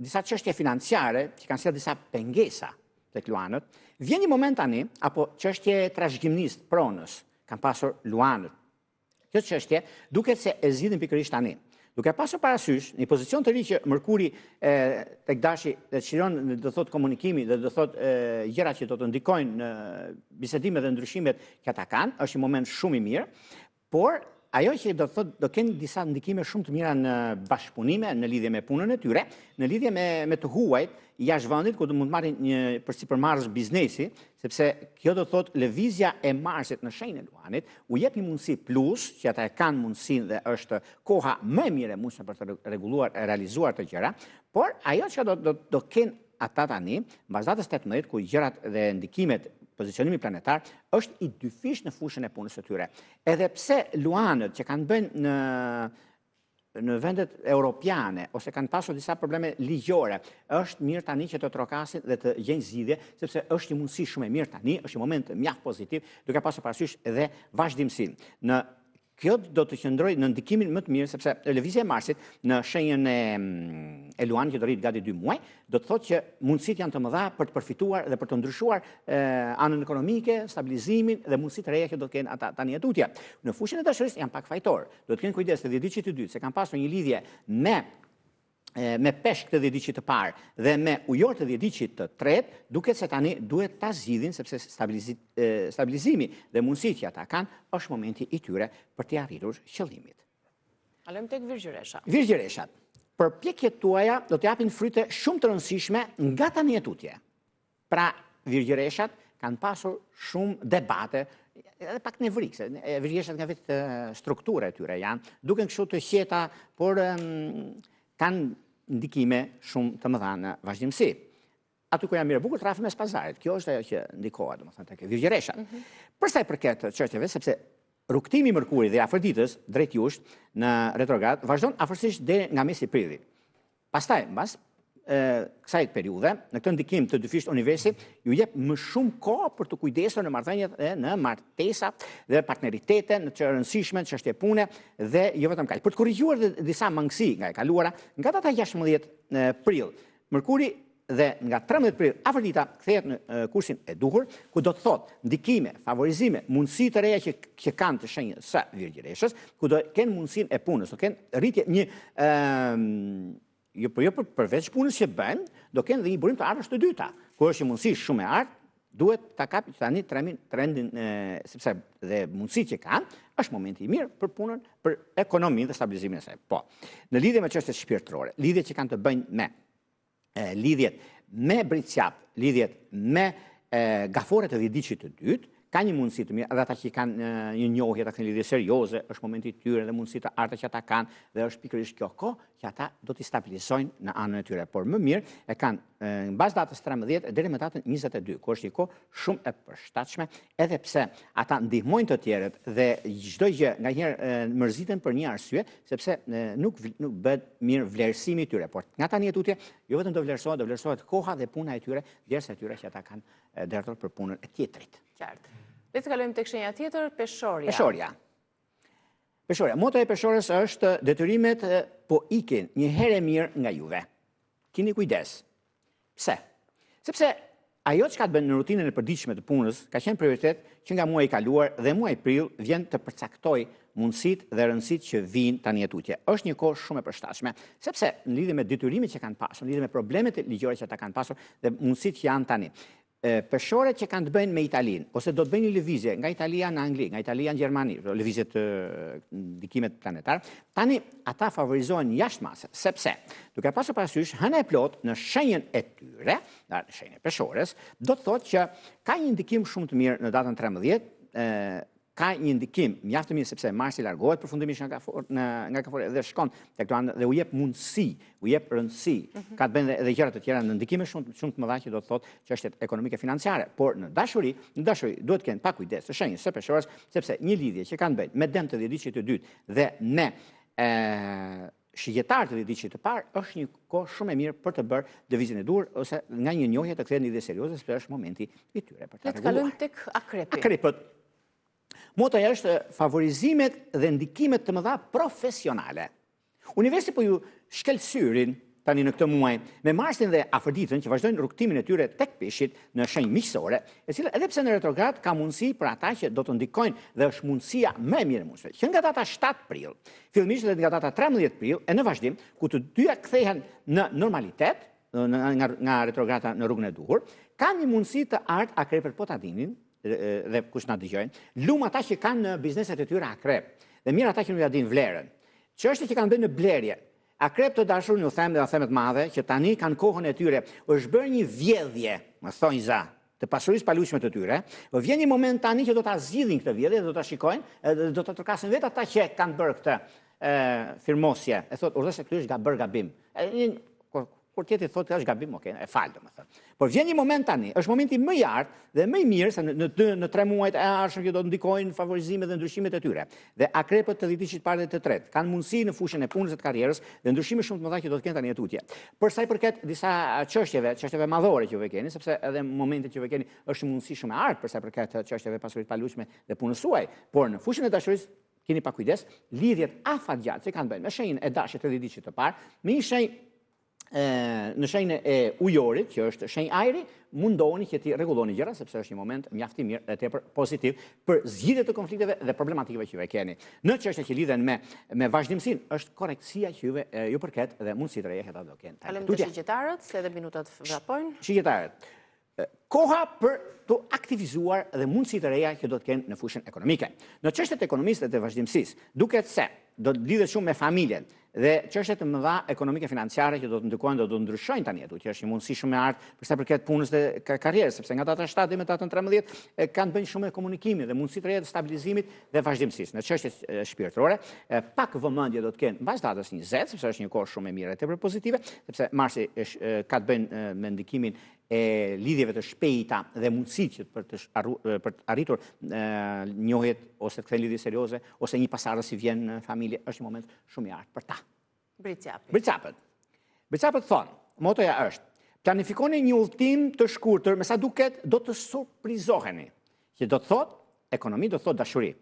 disa çështje financiare që kanë sjellë disa pengesa tek Luanët. Vjen një moment tani, apo çështje trashëgimisë pronës kanë pasur Luanët. Kjo çështje duket se e zgjidhin pikërisht tani. Duke pasur parasysh një pozicion të ri që Mërkuri tek dashi çliron do thot komunikimi dhe do thot gjëra që do të ndikojnë në bisedimet dhe ndryshimet që ata kanë, është një moment shumë i mirë, por ajo që do thot do kenë disa ndikime shumë të mira në bashkëpunime, në lidhje me punën e tyre, në lidhje me të huajt jashtë vendit ku do mund të marrin një përsipërmarrës biznesi, sepse kjo do thot lëvizja e Marsit në shenjën e Luanit u jep një mundësi plus që ata e kanë mundësinë dhe është koha më e mirë e mundshme për të rregulluar e realizuar të gjëra, por ajo që do kenë ata tani, mbas datës 18 ku gjërat dhe ndikimet pozicionimi planetar është i dyfish në fushën e punës së tyre. Edhe pse Luanët që kanë bënë në vendet europiane ose kanë pasur disa probleme ligjore, është mirë tani që të trokasin dhe të gjejnë zgjidhje, sepse është një mundësi shumë e mirë tani, është një moment mjaft pozitiv, duke pasur parasysh edhe vazhdimsinë. Kjo do të qëndrojë në ndikimin më të mirë, sepse lëvizja e Marsit në shenjën e Luanit që do rrit gati 2 muaj, do të thotë që mundësitë janë të mëdha për të përfituar dhe për të ndryshuar anën ekonomike, stabilizimin dhe mundësitë të reja që do të kenë ata tani etutja. Në fushën e dashurisë janë pak fajtor. Do të kenë kujdes të dhjetëçit të dytë, se kanë pasur një lidhje me me peshk të dhjetëdiqit të parë dhe me ujor të dhjetëdiqit të tretë, duket se tani duhet ta zgjidhin sepse stabilizimi dhe mundësitë që ata kanë është momenti i tyre për të arritur qëllimit. Kalojmë tek Virgjëresha. Virgjëreshat, përpjekjet tuaja do të japin fryte shumë të rëndësishme nga tani e tutje. Pra, Virgjëreshat kanë pasur shumë debate, edhe pak nevrikse. Virgjëreshat nga vetë struktura e tyre janë, duken kështu të qeta, por kanë ndikime shumë të mëdha në vazhdimsi. Aty ku janë mirë bukur trafi mes pazarit. Kjo është ajo që ndikohet, domethënë tek Virgjëreshat. Për sa i përket çështjeve, sepse rrugtimi i Mërkurit dhe i Afroditës drejt jushtë në retrograd vazhdon afërsisht deri nga mesi i prillit. Pastaj, mbas kësaj periudhe, në këtë ndikim të dyfisht universi, ju jep më shumë kohë për të kujdesur në marrëdhëniet dhe në martesa dhe partneritete, në të rëndësishme, çështje pune dhe jo vetëm kaq. Për të korrigjuar disa mangësi nga e kaluara, nga data 16 prill, Mërkuri dhe nga 13 prill Afrodita kthehet në kursin e duhur, ku do të thotë ndikime, favorizime, mundësi të reja që kanë të shenjës së Virgjëreshës, ku do kenë mundësinë e punës, do kenë rritje një jo përveç punës që bëjnë, do kenë dhe një burim të ardhës të dyta, ku është një mundësi shumë e ardhë, duhet ta kapi tani trendin, sepse dhe mundësitë që kanë, është momenti i mirë për punën, për ekonominë dhe stabilizimin e saj. Po, në lidhje me çështjet shpirtërore, lidhjet që kanë të bëjnë me lidhjet me britqap, lidhjet me gaforet e dhjetëdiqit të dytë, ka një mundësi të mirë, edhe ata që kanë një njohje, ata kanë lidhje serioze, është momenti i tyre dhe mundësi të arta që ata kanë, dhe është pikërisht kjo kohë që ata do t'i stabilizojnë në anën e tyre. Por më mirë e kanë në bazë datës 13 deri në datën 22, ku është një kohë shumë e përshtatshme, edhe pse ata ndihmojnë të tjerët dhe çdo gjë nganjëherë mërziten për një arsye, sepse nuk bëhet mirë vlerësimi i tyre, por nga tani e tutje jo vetëm do vlerësohet koha dhe puna e tyre, derisa tyre që ata kanë derdhur për punën e tjetrit. Qartë. Le të kalojmë tek shenja tjetër, peshorja. Peshorja. Moto e peshorës është detyrimet po ikin një herë mirë nga juve. Kini kujdes. Pse? Sepse ajo që ka të bënë në rutinën e përditshme të punës ka qenë prioritet që nga muaji i kaluar dhe muaji prill vjen të përcaktoj mundësitë dhe rëndësitë që vijnë tani e tutje. Është një kohë shumë e përshtatshme, sepse në lidhje me detyrimet që kanë pasur, në lidhje me problemet ligjore që ata kanë pasur dhe mundësitë që janë tani. Peshoret që kanë të bëjnë me Italinë, ose do të bëjnë një lëvizje nga Italia në Angli, nga Italia në Gjermani, lëvizje të ndikimet planetar, tani ata favorizohen jashtë mase, sepse duke pasur parasysh hëna e plot në shenjën e tyre, në shenjën e peshores, do të thotë që ka një ndikim shumë të mirë në datën 13, ka një ndikim mjaft të mirë sepse Marsi largohet përfundimisht nga Kafore dhe shkon tek këto anë dhe u jep mundësi, u jep rëndësi, ka të bëjë edhe gjëra të tjera në ndikime shumë të mëdha që do të thotë çështjet ekonomike financiare, por në dashuri duhet të kenë pak kujdes të shenjës së peshorës, sepse një lidhje që kanë bëjnë me dëm të dhjetëdiqit të dytë dhe me shigjetar të dhjetëdiqit të parë është një kohë shumë e mirë për të bërë lëvizjen e dur ose nga një njohje të kthehen lidhje serioze, sepse është momenti i tyre për ta rregulluar. Le të kalojmë tek akrepi. Akrepët. Motoja është favorizimet dhe ndikimet të mëdha profesionale. Universi po ju shkel syrin tani në këtë muaj me Marsin dhe Afroditën që vazhdojnë rrugtimin e tyre tek peshqit në shenjë miqësore, e cila edhe pse në retrograd ka mundësi për ata që do të ndikojnë dhe është mundësia më e mirë mundësve. Që nga data 7 prill, fillimisht dhe nga data 13 prill e në vazhdim, ku të dyja kthehen në normalitet, nga retrograda në rrugën e duhur, ka një mundësi të ardhë akrepët po ta dinin dhe kush na dëgjojnë, lum ata që kanë në bizneset e tyre akrep, dhe mirë ata që nuk ja dinë vlerën. Çështjet që kanë bërë në blerje, akrep të dashur ju them dhe them të madhe që tani kanë kohën e tyre, është bërë një vjedhje, më thonjë za, të pasurisë paluajtshme të tyre, po vjen një moment tani që do ta zgjidhin këtë vjedhje, do ta shikojnë, dhe do ta trokasin vetë ata që kanë bërë këtë firmosje. E thotë, urdhëse ky është bërë gabim. Kur tjetri thotë është gabim, okay, e fal domethënë. Por vjen një moment tani, është momenti më i ardhë dhe më i mirë se në 3 muajt e ardhshëm që do të ndikojnë favorizimet dhe ndryshimet e tyre. Dhe akrepët të dhjetëdiqit të parë dhe të tretë kanë mundësi në fushën e punës dhe të karrierës dhe ndryshime shumë të mëdha që do të kenë tani e tutje. Për sa i përket disa çështjeve madhore që ju keni, sepse edhe momentet që ju keni është mundësi shumë e ardhë për sa i përket çështjeve pasurisë paluajtshme dhe punës suaj, por në fushën e dashurisë keni pa kujdes lidhjet afatgjatë që kanë bënë me shenjën e dashit të dhjetëdiqit të parë, me një shenjë në shenjën e ujorit, që është shenjë ajri, mundoheni që ti rregulloni gjëra, sepse është një moment mjaft i mirë dhe tepër pozitiv për zgjidhje të konflikteve dhe problematikave që juve keni. Në çështjet që lidhen me vazhdimsinë, është korrektësia që ju përket dhe mundësitë reja që ata do kenë. Faleminderit shigjetarët, se edhe minutat vrapojnë. Shigjetarët, koha për të aktivizuar dhe mundësitë reja që do të kenë në fushën ekonomike. Në çështjet ekonomisë dhe të vazhdimësisë, duket se do të lidhet shumë me familjen dhe çështjet të mëdha ekonomike financiare që do të ndikojnë, do të ndryshojnë tani aty, që është një mundësi shumë e artë për sa përket punës dhe karrierës, sepse nga data 7 deri më datën 13 kanë bënë shumë me komunikimin dhe mundësitë reja të stabilizimit dhe vazhdimësisë. Në çështjet shpirtërore, pak vëmendje do të kenë mbas datës 20, sepse është një kohë shumë e mirë e tepër pozitive, sepse marsi ka të bëjnë me ndikimin e lidhjeve të shpejta dhe mundësitë për të arritur njohjet ose të kthejnë lidhje serioze ose një pasardhës si vjen në familje, është një moment shumë i artë për ta. Bricapët thonë, motoja është, planifikoni një udhtim të shkurtër, me sa duket do të surprizoheni, që do të thotë ekonomi, do të thotë dashuri,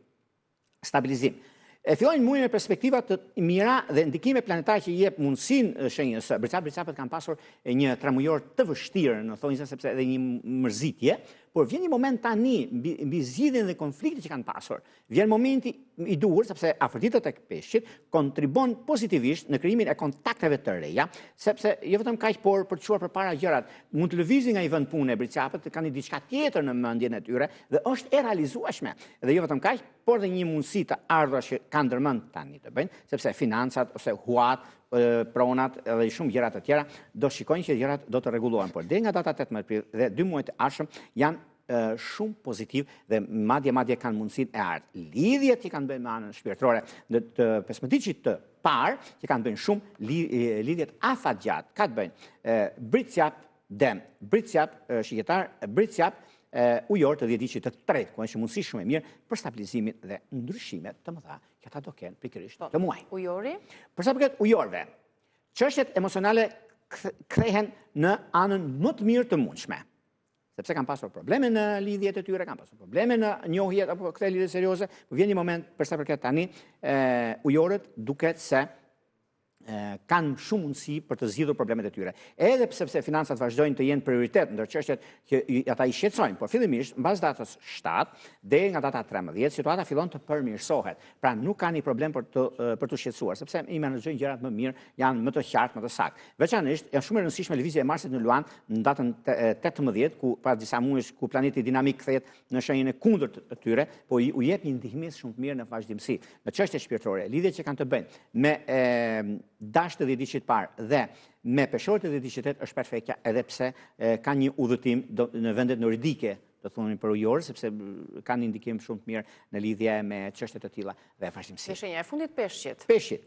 stabilizim. E fillojnë muajin me perspektiva të mira dhe ndikime planetare që jep mundësinë shenjës së Bricapët kanë pasur një tramujor të vështirë në thonjë sepse edhe një mërzitje, por vjen një moment tani mbi zgjidhjen dhe konfliktin që kanë pasur. Vjen momenti i duhur sepse afërdita tek peshqit kontribon pozitivisht në krijimin e kontakteve të reja, sepse jo vetëm kaq por për të çuar përpara gjërat, mund të lëvizin nga një vend pune Bricapët, kanë diçka tjetër në mendjen e tyre dhe është e realizueshme. Dhe jo vetëm kaq, por dhe një mundësi të ardhur që kanë ndërmend tani të bëjnë, sepse financat ose huat, pronat dhe shumë gjëra të tjera do shikojnë që gjërat do të rregullohen, por deri nga data 18 prill dhe 2 muajt e ardhshëm janë shumë pozitiv dhe madje kanë mundësinë e artë. Lidhjet që kanë bënë me anën shpirtërore në të 15 të parë, që kanë bënë shumë lidhjet afatgjat, ka të bëjnë Bricap Dem, Bricap shigjetar, Bricap ujor të 10 të tretë, ku është mundësi shumë e mirë për stabilizimin dhe ndryshimet të mëdha që ata do kenë pikërisht të muaj. Ujori? Për sa përket ujorëve, çështjet emocionale krehen në anën më të mirë të mundshme. Sepse kanë pasur probleme në lidhjet e tyre, kanë pasur probleme në njohjet apo këtë lidhje serioze, por vjen një moment për sa përket tani ujorët duket se kanë shumë mundësi për të zgjidhur problemet e tyre. Edhe sepse financat vazhdojnë të jenë prioritet ndër çështjet që ata i shqetësojnë, por fillimisht mbas datës 7 deri nga data 13 situata fillon të përmirësohet. Pra nuk ka një problem për të shqetësuar, sepse i menaxhojnë gjërat më mirë, janë më të qartë, më të saktë. Veçanërisht janë shumë e rëndësishme lëvizja e Marsit në Luan në datën 18, ku pas disa muajsh ku planeti dinamik kthehet në shenjën e kundërt të tyre, po u jep një ndihmës shumë të mirë në vazhdimsi. Në çështje shpirtërore, lidhjet që kanë të bëjnë me dash të 10 parë dhe me peshorët të 10 është perfektja, edhe pse ka një udhëtim në vendet nordike, do thonin për ujor, sepse kanë një ndikim shumë të mirë në lidhje me çështje të tilla dhe vazhdimsi. Shenja e fundit peshqit. Peshqit.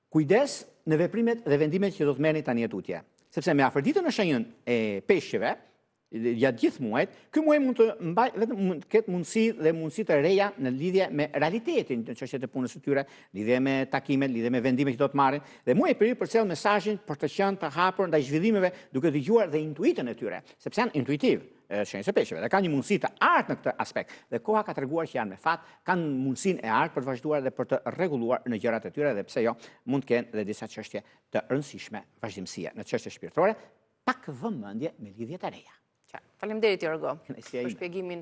Kujdes në veprimet dhe vendimet që do të merrni tani tutje, sepse me afërditën në shenjën e peshqive, gjatë gjithë muajt, ky muaj mund të ketë mundësi të reja në lidhje me realitetin në çështjet e punës së tyre, lidhje me takimet, lidhje me vendimet që do të marrin, dhe muaji i prill përcjell mesazhin për të qenë të hapur ndaj zhvillimeve duke dëgjuar dhe intuitën e tyre, sepse janë intuitiv shenjës së peshqeve dhe kanë një mundësi të artë në këtë aspekt. Dhe koha ka treguar që janë me fat, kanë mundësinë e artë për të vazhduar dhe për të rregulluar në gjërat e tyre dhe pse jo, mund të kenë edhe disa çështje të rëndësishme vazhdimësie në çështje shpirtërore, pak vëmendje me lidhjet e reja. Faleminderit Jorgo për shpjegimin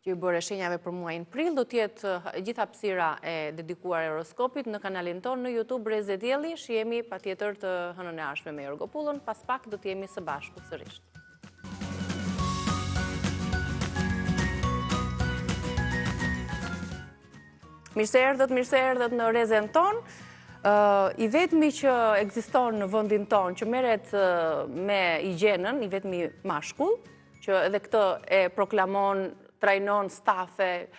që ju bëre shenjave për muajin prill. Do të jetë gjithë hapësira e dedikuar horoskopit në kanalin tonë në YouTube Reze Dielli. Shihemi patjetër të hënën e ardhshme me Jorgo Pullën, pas pak do të jemi së bashku sërish. Mirë se erdhët në Rezen tonë. I vetmi që ekziston në vendin tonë, që merret me higjienën, i vetmi mashkull, që edhe këtë e proklamon, trajnon stafe,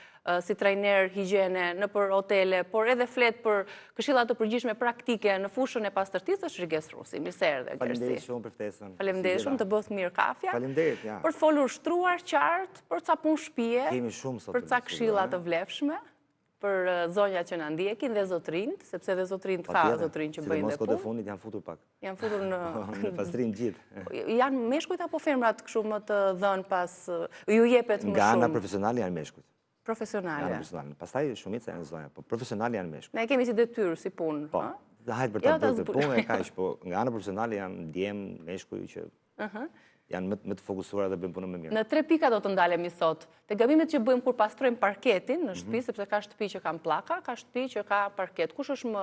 si trajner higjiene në për hotele, por edhe flet për këshilla të përgjithshme praktike në fushën e pastërtisë, është Riges Rusi. Mirë se erdhe, Gjersi. Faleminderit shumë për ftesën. Faleminderit shumë, të bëth mirë kafja. Faleminderit, ja. Për të folur shtruar qartë, për ca punë shtëpie, Kemi shumë sot. për ca këshilla të vlefshme, për zonjat që na ndjekin dhe zotrinjt, sepse dhe zotrinjt ka zotrinjt që bëjnë dhe punë. Sidomos fundit janë futur pak. Janë futur në pastrim gjithë. Janë meshkujt apo femrat kështu më të dhënë pas ju jepet më shumë? Nga ana profesionale janë meshkujt. Profesionale. Pastaj shumica janë zonja, po profesionale janë meshkujt. Ne kemi si detyrë, si punë. Po. Dhe hajtë për ta bërë të punë e kaq, po nga ana profesionale janë djem, meshkuj që janë më të fokusuara dhe bëjnë punën më mirë. Në 3 pika do të ndalemi sot. Te gabimet që bëjmë kur pastrojmë parketin në shtëpi, sepse ka shtëpi që kanë pllaka, ka shtëpi që ka parket. Kush është më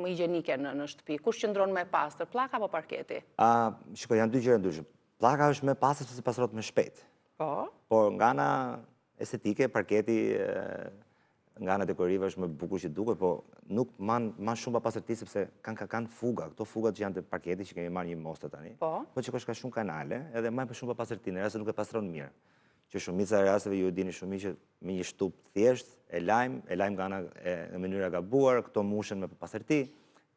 higjienike në shtëpi? Kush qëndron më e pastër, pllaka apo parketi? Shikoj, janë dy gjëra ndryshe. Pllaka është më e pastër sepse pastrohet më shpejt. Po. Por nga ana estetike, parketi nga ana dekorive është më bukur që duket, po nuk man shumë pa pastërti sepse kanë fuga. Këto fugat që janë të parketit që kemi marrë një mostë tani. Po që ka shumë kanale, edhe më shumë pa pastërti, në rast se nuk e pastron mirë. Që shumica e rasteve ju e dini shumë që me një shtup thjesht e lajm nga ana në mënyra gabuar, këto mushen me pastërti,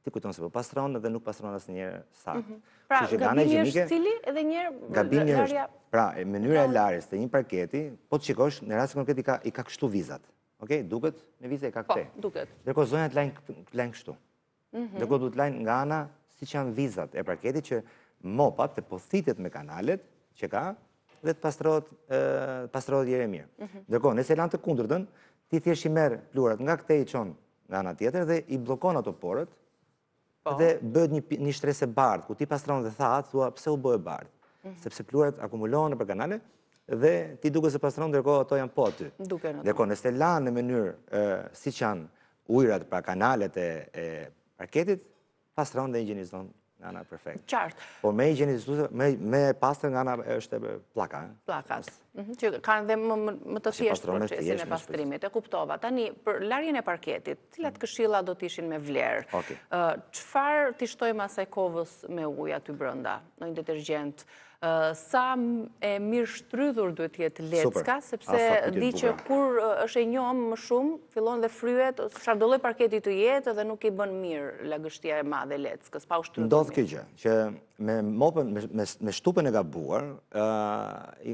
ti kujton se po pastron dhe nuk pastron asnjëherë saktë. Pra, gabimi është cili edhe gabimi është, pra, mënyra e larjes të një parketi, po të shikosh, në rast se parketi i ka kështu vizat. Okej, duket në vizë e ka këte. Po, duket. Ndërkohë zonjat lajnë kështu. Ndërkohë duhet lajnë nga ana siç janë vizat e parketit që mopat të pothitet me kanalet që ka dhe të pastrohet jere mirë. Ndërkohë, nëse lanë të kundërtën, ti thjesht i merr pluhurat nga këtej i çon nga ana tjetër dhe i bllokon ato porët dhe bëhet një shtresë e bardhë, ku ti pastron dhe thatë, thua pse u bë e bardhë. Sepse pluhurat akumulohen nëpër kanale dhe ti duke se pastron, ndërkohë ato janë po aty. Ndërkohë, nëse lanë në mënyrë siç janë ujrat, pra kanalet e parketit, pastron dhe higjienizon nga ana perfekt. Qartë. Po me higjienizues, me pastër nga ana është pllaka. Plakat. Që kanë dhe më të thjeshtë procesin e pastrimit. E kuptova. Tani, për larjen e parketit, cilat këshilla do t'ishin me vlerë? Çfarë t'i shtojmë asaj kovës me ujë aty brenda, në një detergjent? Sa e mirë shtrydhur duhet jetë lecka, sepse di që kur është e njohëm më shumë, fillon dhe fryet, çfarë do lloj parketi të jetë dhe nuk i bën mirë lagështia e madhe leckës, pa u shtrydhur. Ndodh kjo gjë, që me mopën, me shtupën e gabuar,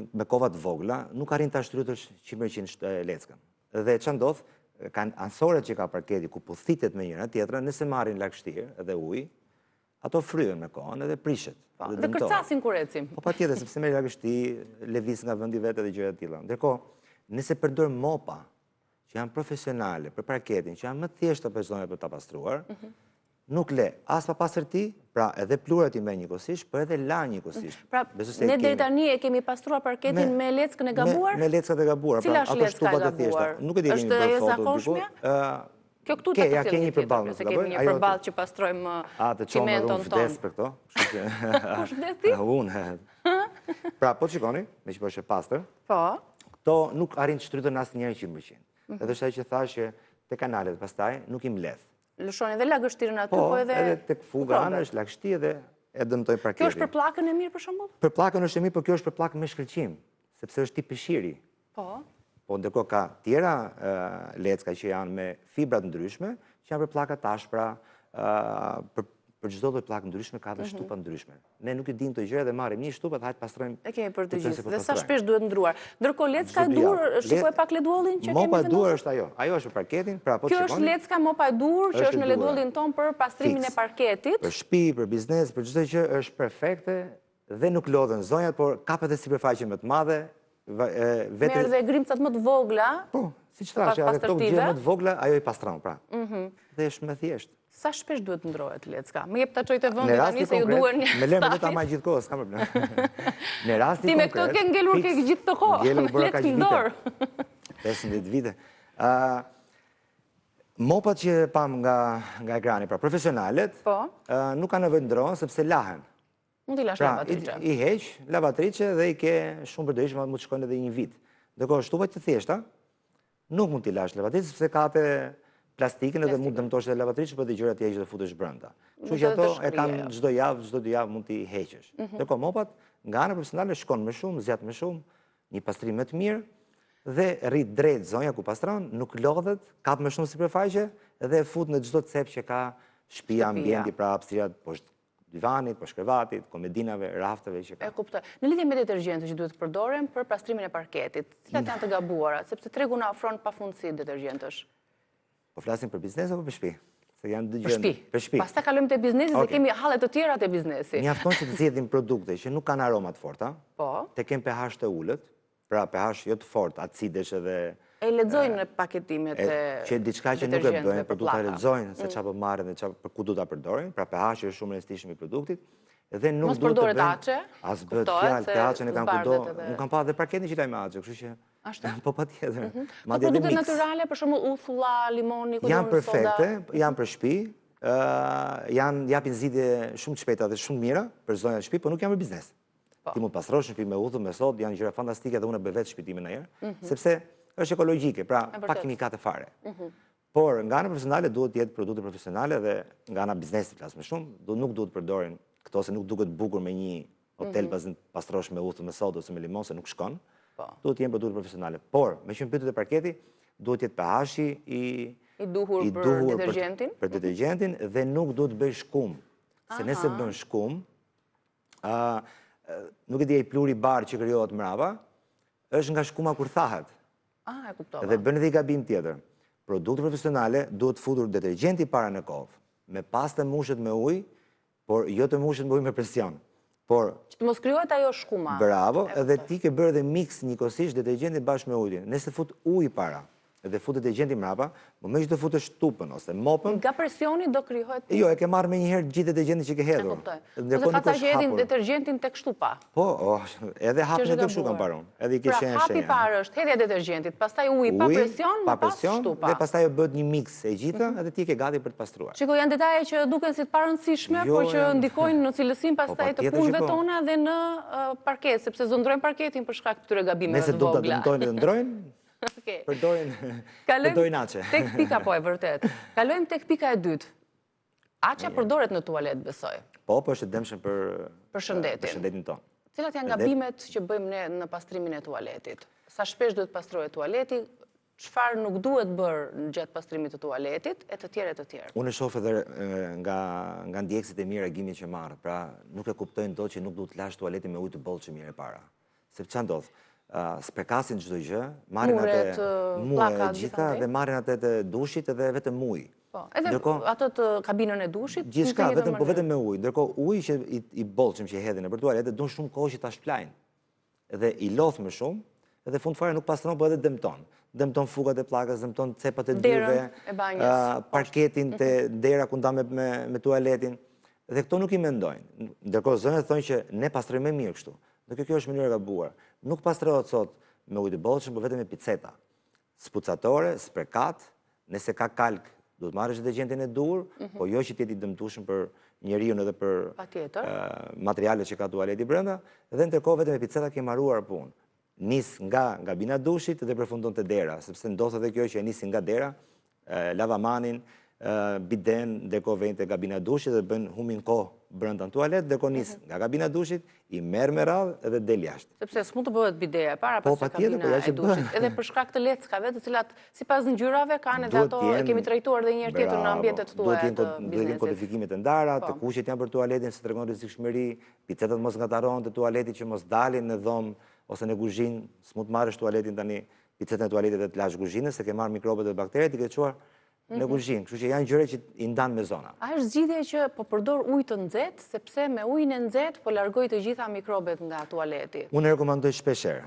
me kova të vogla, nuk arrin ta shtrydhësh 100% leckën. Dhe ç'a ndodh, kanë ansoret që ka parketi ku pothitet me njëra tjetrën, nëse marrin lagështirë dhe ujë, ato fryen me kohën edhe prishet. Dhe kërcasin kur ecim. Po patjetër, sepse merr lagështi, lëviz nga vendi vetë dhe gjëra të tilla. Ndërkohë, nëse përdor mopa që janë profesionale për parketin, që janë më thjeshta për zonat për ta pastruar, nuk le as pa pastërti, pra edhe pluhurat i merr njëkohësisht, por edhe la njëkohësisht. Pra, ne deri tani e kemi pastruar parketin me leckën e gabuar? Me leckët e gabuar, pra ato shtupat e thjeshta. Nuk e di kemi bërë foto diku. Kjo këtu të të filmi tjetër, se kemi një përballë që pastrojmë cimenton tonë. Vdes për këto. Kush vdes ti? Unë. Pra, po të shikoni, me që po është e pastër, këto nuk arrin të shtrydhen asnjëherë 100%. Edhe është ajo që thash që te kanalet pastaj nuk i mbledh. Lëshoni edhe lagështirën aty, po edhe... Po, edhe tek fuga anë është lagështi edhe e dëmtoj parketin. Kjo është për pllakën e mirë për shembull? Për pllakën është e mirë, por kjo është për pllakën me shkëlqim, sepse është tip peshiri. Po, ndërkohë ka tjera lecka që janë me fibra të ndryshme, që janë për pllaka të ashpra, për çdo lloj pllakë ndryshme ka dhe shtupa ndryshme. Ne nuk i dimë këto gjëra dhe marrim një shtup dhe hajt pastrojmë. E kemi për të gjithë. Dhe sa shpesh duhet ndruar. Ndërkohë lecka e dur, shikoj pak leduollin që kemi. Mopa e dur është ajo. Ajo është për parketin, pra po të shikoni. Kjo është lecka mopa e dur që është në leduollin ton për pastrimin e parketit. Për shtëpi, për biznes, për çdo gjë është perfekte dhe nuk lodhen zonjat, por kapet e sipërfaqe më të madhe. Merë dhe grimcat më të vogla. Po, si që thashë, ato gjë më të vogla, ajo i pastron, pra. Dhe është më thjeshtë. Sa shpesh duhet ndrohet lecka? Më jep ta çoj te vendi tani se ju duhen një stafit. Me lëmë do ta marr gjithkohë, s'ka problem. Në rasti konkret. Ti me këto ke ngelur ke gjithë të kohë. Ngelur bëra kaq vite. 15 vite. Mopat që pam nga ekrani, pra profesionalet, nuk kanë nevojë ndrohen sepse lahen. Mund t'i lash lavatriçe. I heq lavatriçe dhe i ke shumë përdorishme, mund të shkojnë edhe një vit. Ndërkohë shtupat të thjeshta nuk mund t'i lash lavatriçe sepse ka atë plastikën edhe mund të dëmtosh edhe lavatriçe, por dhe gjërat tjera që do futesh brenda. Kështu që ato e kanë çdo javë, çdo 2 javë mund t'i heqësh. Ndërkohë mopat nga ana profesionale shkon më shumë, zgjat më shumë, një pastrim më të mirë dhe rrit drejt zonja ku pastron, nuk lodhet, kap më shumë sipërfaqe dhe fut në çdo cep që ka shtëpia, ambienti, pra hapësirat poshtë divanit, poshtë krevatit, komodinave, rafteve që ka. E kuptoj. Në lidhje me detergjentët që duhet të përdoren për pastrimin e parketit, cilat janë të gabuara, sepse tregu na ofron pafundësi detergjentësh. Po flasim për biznes apo për shtëpi? Se janë dy gjëra. Për shtëpi. Pastaj kalojmë te biznesi se kemi halle të tjera te biznesi. Mjafton që të zgjedhim produkte që nuk kanë aroma të forta, po, të kenë pH të ulët, pra pH jo të fortë, acidesh edhe E lexojnë në paketimet e që diçka që nuk e bëjnë, për du ta plaka. lexojnë se çfarë po marrin dhe për ku du ta përdorin, pra pH-i është shumë i rëndësishëm i produktit. Dhe nuk Mos duhet të përdoret bëjnë ace, as bëhet kuptohet fjalë, se pH-n e kanë kudo. zbardet edhe. Unë kam pa dhe parketin që lajmë ace, kështu që Ashtu? po patjetër. Po Madje edhe produktet mix. natyrale, për shembull uthulla, limoni, Janë kujtoni, soda. perfekte, janë për shtëpi, japin zgjidhje shumë të shpejta dhe shumë mira për zonat e shtëpi, por nuk janë për biznes. Ti mund pastrosh në shtëpi me udhë, me sodë, janë gjëra fantastike dhe unë e bëj vetë shpëtimin ndonjëherë, sepse është ekologjike, pra pa kimikate fare. Por nga ana profesionale duhet të jetë produkte profesionale dhe nga ana biznesi flas më shumë, nuk duhet përdorin këto se nuk duket bukur me një hotel pasi pastrosh me udhë, me sodë ose me limon se nuk shkon. Duhet të jenë produkte profesionale. Por, me që më pyetet e parketi, duhet të jetë pH-i I duhur për detergjentin. Për detergjentin dhe nuk duhet të bëj shkum. Se nëse bën shkum, nuk e di ai pluri bar që krijohet mbrapa, është nga shkuma kur thahet. E kuptova. Dhe bën edhe gabim tjetër. Produkte profesionale duhet futur detergjenti para në kovë, me pastë mushet me ujë, por jo të mushet me ujë me presion. Por që të mos krijohet ajo shkuma. Bravo, edhe ti ke bërë dhe mix njëkohësisht detergjentin bashkë me ujin. Nëse fut ujë para dhe fut detergjenti mbrapa, më që të futësh tupën ose mopën. Nga presioni do krijohet. Jo, e ke marrë me njëherë gjithë detergjentin që ke hedhur. Ose faca që hedhin detergjentin tek shtupa. Po, edhe hapin e tek shtupa mbaron. Edhe i ke shenjë. Pra hapi parë është hedhja detergjentit, pastaj uji pa presion, më pas shtupa. Dhe pastaj bëhet një mix e gjitha edhe ti ke gati për të pastruar. Shikoj, janë detaje që duken si të parëndësishme, por që ndikojnë në cilësinë pastaj të punëve tona dhe në parket, sepse zëndrojnë parketin për shkak të këtyre gabimeve të vogla. Nëse do ta dëmtojnë dhe ndrojnë, përdorin ace. Tek pika po e vërtet. Kalojmë tek pika e dytë. Aça përdoret në tualet, besoj. Po është e dëmshëm për shëndetin tonë. Cilat janë gabimet që bëjmë ne në pastrimin e tualetit? Sa shpesh duhet pastrohet tualeti? Çfarë nuk duhet bërë në gjatë pastrimit të tualetit, e të tjerë e të tjerë? Unë e shoh edhe nga ndjekësit e mirë reagimin që marr, pra nuk e kuptojnë dot që nuk duhet të lash tualetin me ujë të bollë që mirë e para. Sepse ç'a ndodh? Sprekasin çdo gjë, marrin atë muaj e gjitha dhe marrin atë të dushit edhe vetëm ujë. Po, edhe atë të kabinën e dushit? Gjithçka, vetëm me ujë. Ndërkohë uji që i bollshëm që i hedhin nëpër tualetë don shumë kohë që ta shplajnë. Dhe i lodh më shumë dhe fund fare nuk pastron, po edhe dëmton. Dëmton fugat e pllakës, dëmton cepat e dyreve, parketin te dera ku ndan me tualetin. Dhe këto nuk i mendojnë. Ndërkohë zonat thonë që ne pastrojmë më mirë kështu. Dhe kjo është mënyra e gabuar. Nuk pastrohet sot me ujë të bollshëm, por vetëm me piceta. Spucatore, sprekat, nëse ka kalk, duhet marrësh detergjentin e dur, po jo që të jetë i dëmtueshëm për njeriu edhe për materialet që ka tualeti brenda, dhe ndërkohë vetëm me piceta ke mbaruar punë. Nis nga kabina e dushit dhe përfundon te dera, sepse ndodh edhe kjo që e nisi nga dera, lavamanin, biden, ndërkohë vjen te kabina e dushit dhe bën humbin kohë brenda në tualet, ndërkohë nis nga kabina e dushit, i merr me radhë dhe del jashtë. Sepse s'mund të bëhet bideja para pas kabina e dushit, edhe për shkak të leckave, të cilat sipas ngjyrave kanë edhe ato, e kemi trajtuar edhe një herë tjetër në ambientet tuaja të biznesit. Duhet të jenë kodifikimet e ndara, të kuqet janë për tualetin, se tregon rrezikshmëri, picetat mos ngatarohen te tualeti që mos dalin në dhomë ose në kuzhinë, s'mund të marrësh tualetin tani, picetën e tualetit dhe të lash kuzhinën, se ke marrë mikrobet dhe bakteret, i ke çuar në kuzhinë. Kështu që janë gjëra që i ndan me zona. A është zgjidhje që po përdor ujë të nxehtë, sepse me ujin e nxehtë po largoj të gjitha mikrobet nga tualeti? Unë e rekomandoj shpeshherë.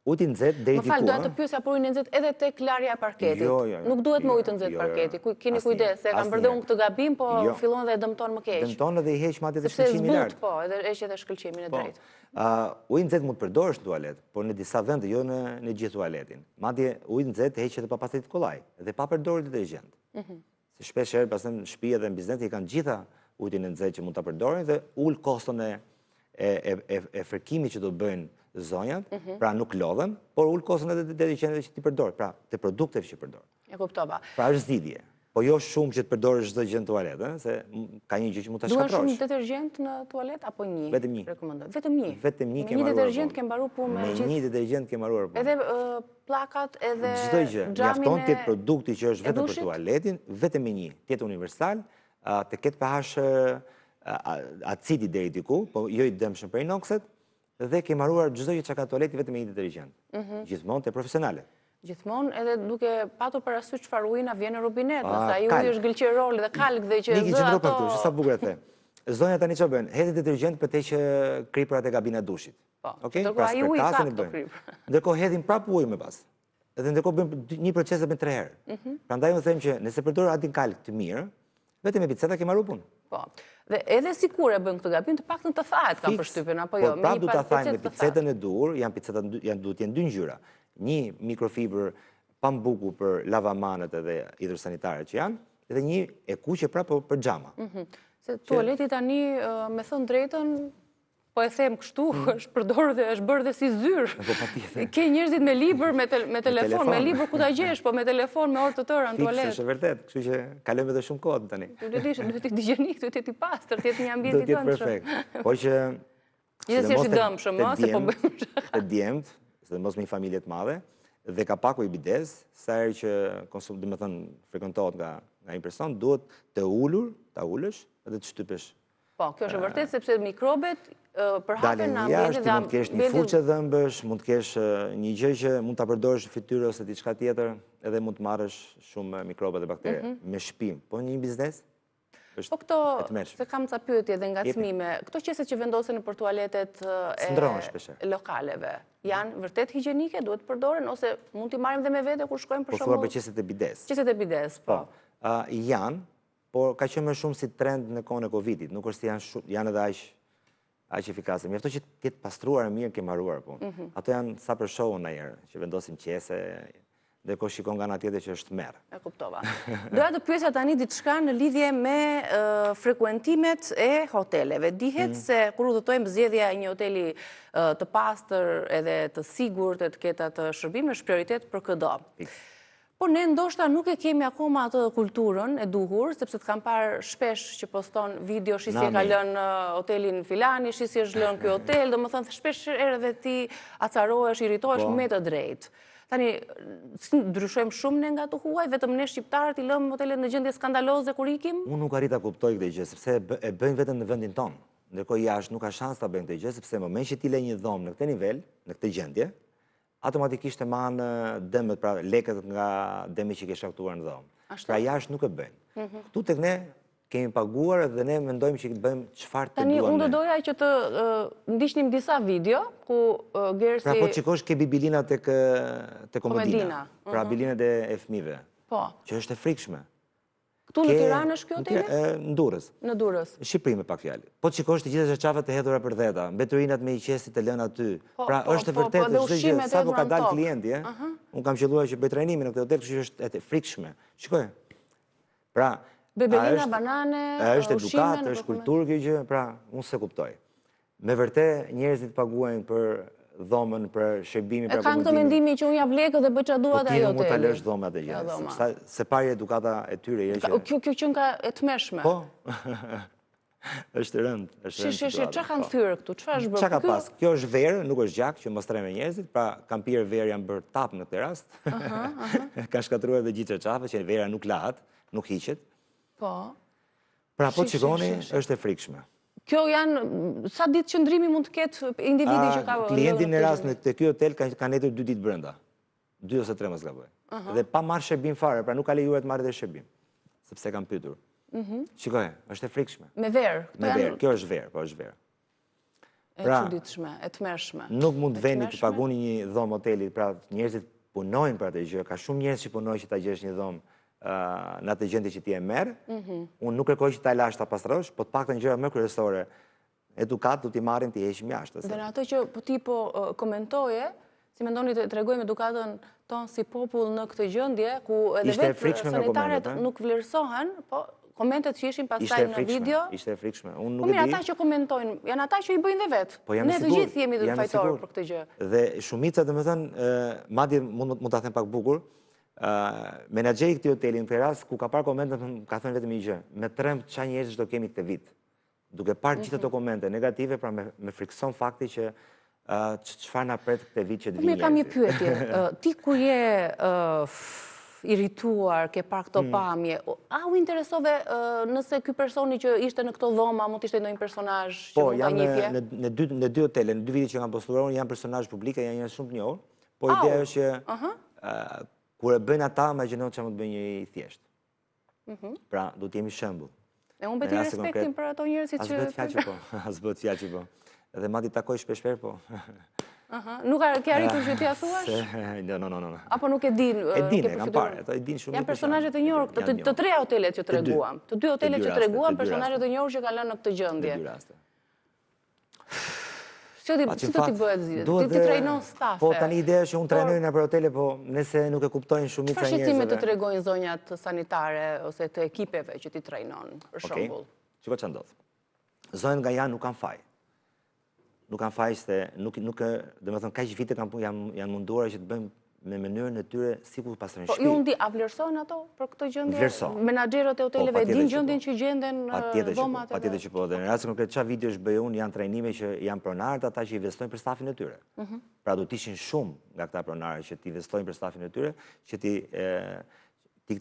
Ujë i nxehtë deri diku. Më fal, doja të pyesja për ujin e nxehtë edhe tek larja e parketit. Nuk duhet me ujë të nxehtë parketi. Keni kujdes, se kam bërë unë këtë gabim, po fillon dhe dëmton më keq. Dëmton edhe i heq madje edhe shkëlqimin e lartë. Po, edhe heq edhe shkëlqimin e drejtë. Ujë nxehtë mund të përdorësh në tualet, por në disa vende jo në gjithë tualetin. Madje ujë nxehtë heq edhe pa pasur kollaj dhe pa përdorur detergjent. Se shpesh herë pastaj në shtëpi edhe në biznes i kanë gjitha ujin e nxehtë që mund ta përdorin dhe ul koston e fërkimit që do bëjnë zonjat, pra nuk lodhen, por ul koston edhe detergjentëve që ti përdor, pra te produkteve që përdor. E kuptova. Pra është zgjidhje. Po jo shumë që të përdorësh çdo gjë në tualet, se ka një gjë që mund ta shkatrosh. Duhet shumë detergjent në tualet apo një? Vetëm një. Rekomandoj. Vetëm një. Vetëm një ke mbaruar. Me një detergjent ke mbaruar mbaruar punë me gjithë. Me një detergjent ke mbaruar punë. Edhe pllakat, edhe çdo gjë. Mjafton të jetë produkti që është vetëm për tualetin, vetëm me një, të jetë universal, të ketë pH acidi deri diku, po jo i dëmshëm për inokset, dhe ke mbaruar çdo gjë që ka tualeti vetëm me një detergjent. Gjithmonë te profesionale. Gjithmonë edhe duke patur parasysh çfarë uji na vjen në robinet, nëse ai uji është glicirol dhe kalk dhe që zë ato. Sa bukur e the. Zonja tani ç'a bën? Hedhin detergjent për të që kriprat e kabina e dushit. Po. Okej? Pra ai uji ka këto kripra. Ndërkohë hedhin prap ujë më pas. Edhe ndërkohë bëjmë një proces me 3 herë. Prandaj unë them që nëse përdor adinkalk të mirë, vetëm me piceta ke marrë punë. Po. Dhe edhe sikur e bën këtë gabim, të paktën të thahet kam përshtypjen apo jo, me një du ta thajmë me picetën e duhur, janë duhet jenë 2 ngjyra. Një mikrofiber pambuku për lavamanët edhe hidrosanitare që janë, edhe një e kuqe prapë për xhama. Se tualeti tani, me thënë drejtën, po e them kështu, është përdorur dhe është bërë dhe si zyrë. Ke njerëzit me libër, me telefon, me libër ku ta gjesh, po me telefon, me orë të tëra në tualet. Fiks është vërtet, kështu që kalojmë edhe shumë kohë tani. Duhet të higienik, duhet të pastër, të jetë një ambient i këndshëm. Duhet të jetë perfekt. Po që gjithsesi është i dëmshëm, se po bëjmë të djemt, sidomos me një familje të madhe, dhe kapaku i bides, sa herë që frekuentohet nga një person, duhet të ulur, ta ulësh edhe të shtypesh. Po, kjo është e vërtet sepse mikrobet përhapen në ambientin dhe mund të kesh një fuqe dhëmbësh, mund të kesh një gjë që mund ta përdorësh fytyrë ose diçka tjetër, edhe mund të marrësh shumë mikrobe dhe baktere me shpim. Po një biznes Po këto, se kam ca pyetje dhe ngacmime, këto qeset që vendosen nëpër tualetet e lokaleve, janë vërtet higjienike, duhet përdoren ose mund t'i marrim dhe me vete kur shkojmë për shembull? Po thua për qeset e bides. Qeset e bides, po. Janë, por ka qenë më shumë si trend në kohën e Covidit, nuk është janë edhe aq efikase. Mjafto që të jetë pastruar e mirë ke marruar punë. Ato janë sa për show ndonjëherë, që vendosin qese, dhe ko shikon nga nga tjetër që është merë. E kuptova. Doja të pyesja tani diçka në lidhje me frekuentimet e hoteleve. Dihet se kur udhëtojmë zgjedhja e një hoteli të pastër edhe të sigurt e të ketë atë shërbim është prioritet për çdo. Po ne ndoshta nuk e kemi akoma atë kulturën e duhur, sepse të kam parë shpesh që poston video, shisi e ka lënë hotelin filani, shisi është lënë ky hotel, domethënë shpesh edhe ti acarohesh, irritohesh me të drejtë. Tani, ndryshojmë shumë ne nga të huaj, vetëm ne shqiptarët i lëmë hotelet në gjendje skandaloze kur ikim? Unë nuk arrit ta kuptoj këtë gjë, sepse e bëjmë vetëm në vendin tonë. Ndërkohë jashtë nuk ka shans ta bëjmë këtë gjë, sepse në moment që ti le një dhomë në këtë nivel, në këtë gjendje, automatikisht e marrën dëmet, pra lekët nga dëmi që ke shkaktuar në dhomë. Pra jashtë nuk e bëjmë. Ktu tek ne kemi paguar dhe ne mendojmë që bëjmë çfarë të duam ne. Tani unë do doja që të ndiqnim disa video ku Gersi... Pra po çikosh ke bibilina tek komodina. Pra bilinat e fëmijëve. Po. Që është e frikshme. Këtu në Tiranë është kjo hoteli? Në Durrës. Në Durrës. Në Shqipëri me pak fjalë. Po çikosh të gjitha çafat e hedhura për dheta, mbeturinat me qesit të lënë aty. Pra është e vërtetë çdo gjë, sapo ka dalë klienti, Unë kam qelluar që bëj trajnimin në këtë hotel, kështu që është e frikshme. Shikoj. Pra bebelina, banane, është edukat, është kulturë kjo gjë, pra unë se kuptoj. Me vërtet njerëzit paguajnë për dhomën, për shërbimin, për akomodimin. E kanë këtë mendimi që unë jap lekët dhe bëj çfarë dua te ajo hoteli. Po ti mund ta lësh dhomën atë gjë. Se pari edukata e tyre që kjo që nga e tmeshme. Po. Është rënd, çfarë kanë thyrë këtu? Çfarë është bërë? Çka ka pas? Kjo është verë, nuk është gjak që mos treme njerëzit, pra kanë pirë verë, janë bërë tap në këtë rast. Kanë shkatruar edhe gjithë çafat që vera nuk lahet, nuk hiqet. Po. Pra po shikoni, është e frikshme. Kjo janë, sa ditë qëndrimi mund të ketë individi që ka... Klienti në rast në ky hotel kanë hetur 2 ditë brenda. 2 ose 3 mos gaboj. Dhe pa marrë shërbim fare, pra nuk ka lejuar të marrë dhe shërbim. Sepse kanë pyetur. Shikoj, është e frikshme. Me verë. Me verë, kjo është verë, po është verë. E çuditshme, e tmerrshme. Nuk mund veni të paguni një dhomë hoteli, pra njerëzit punojnë për atë gjë, ka shumë njerëz që punojnë që ta gjesh një dhomë në atë gjendje që ti e merr. Unë nuk kërkoj që ta lash ta pastrosh, po të paktën gjëra më kryesore, edukat do t'i marrin ti heqim jashtë. Dhe në ato që ti po komentoje, si mendoni të tregojmë edukatën tonë si popull në këtë gjendje, ku edhe vetë sanitaret nuk vlerësohen, po komentet që ishin pastaj në video. Ishte e frikshme. Unë Po nuk e mirë, di. ata që komentojnë, janë ata që i bëjnë dhe vetë. Ne të gjithë jemi të fajtorë për këtë gjë. Dhe shumica, domethënë, madje mund ta them pak bukur, menaxheri i këtij hoteli në rast ku ka parë komente, ka thënë vetëm një gjë, me tremb ç'a njerëzish do kemi këtë vit. Duke parë gjithë ato komente negative, pra me frikson fakti që çfarë na pret këtë vit që të vijë. Unë kam një pyetje. Ti kur je irrituar, ke parë këto pamje, a u interesove nëse ky personi që ishte në këto dhoma mund të ishte ndonjë personazh që mund ta njihje? Po, në 2 hotele, në 2 vite që kanë postuar, janë personazh publike, janë njerëz shumë të njohur, po ideja është që kur e bëjnë ata, imagjino çfarë mund të bëjë një i thjeshtë. Pra, do të jemi shembull. E unë beti respektin për ato njerëzit që... As bëhet fjalë që po. Edhe madje takoj shpesh, po. Nuk ke arritur që t'ia thuash? No. Apo nuk e din? E din, e kam parë, ato e din shumë. Janë personazhe të njohur, të tre hotelet që treguam. Të dy hotelet që treguam, personazhe të njohur që kanë lënë në këtë gjendje. Në dy raste. Si do t'i bëhet zgjidhje? Ti trajnon stafe. Po tani ideja që unë trajnoj në për hotele, po nëse nuk e kuptojnë shumica njerëzve. Çfarë shqetësime të tregojnë zonjat sanitare ose të ekipeve që ti trajnon, për shembull? Çka ç'a ndodh? Zonjat nga janë nuk kanë faj. Nuk kanë faj se domethënë kaq vite janë munduar që të bëjmë me mënyrën e tyre sikur pastrojnë shtëpi. Po ju ndi a vlerësojnë ato për këtë gjendje? Vlerësojnë. Menaxherët e hoteleve din gjendjen që gjenden dhomat? Patjetër që po. Dhe në rast konkret çfarë videosh bëj unë janë trajnime që janë pronarët ata që investojnë për stafin e tyre. Pra do të ishin shumë nga këta pronarë që të investojnë për stafin e tyre, që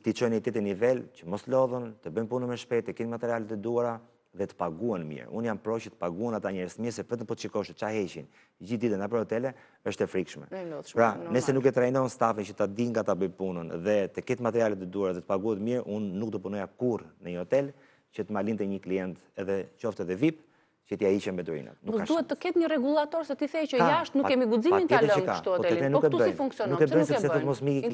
ti çojnë në një nivel që mos lodhen, të bëjnë punën më shpejt, të kenë materialet e duara dhe të paguhen mirë. Unë jam pro që të paguhen ata njerëz mirë, se vetëm po të shikosh ç'a heqin gjithë ditën nëpër hotele është e frikshme. Pra, nëse nuk e trajnon stafin që ta dinë nga ta bëj punën dhe të ketë materialet e duara dhe të paguhet mirë, unë nuk do punoja kurrë në një hotel që të malinte një klient edhe qoftë edhe VIP, që t'ja hiqen me durinat. Nuk duhet të ketë një rregullator se ti the që jashtë nuk kemi guximin ta lëmë kështu hotelin. Po këtu si funksionon? Nuk e bëjnë sepse të mos miki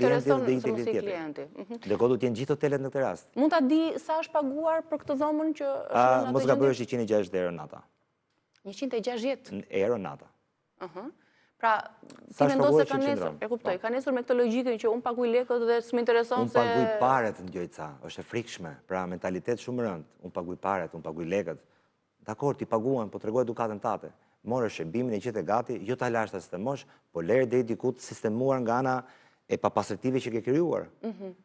klienti. Dhe kodu t'jenë gjithë hotelet në këtë rast. Mund ta di sa është paguar për këtë dhomën që është në atë gjendje? Mos gabohesh 160 euro nata. 160 euro nata. Pra, ti mendon se ka nesër, e kuptoj, ka nesër me këtë logjikën që unë paguaj lekët dhe s'më intereson se... Unë paguaj paret në Gjojca, është e frikshme, pra mentalitet shumë rënd, unë paguaj paret, unë paguaj lekët. Dakor, ti paguan, po tregoj edukatën tate. Morë shërbimin e gjithë e gati, jo ta lash ta sistemosh, po lere deri diku të sistemuar nga ana e papastërtive që ke krijuar.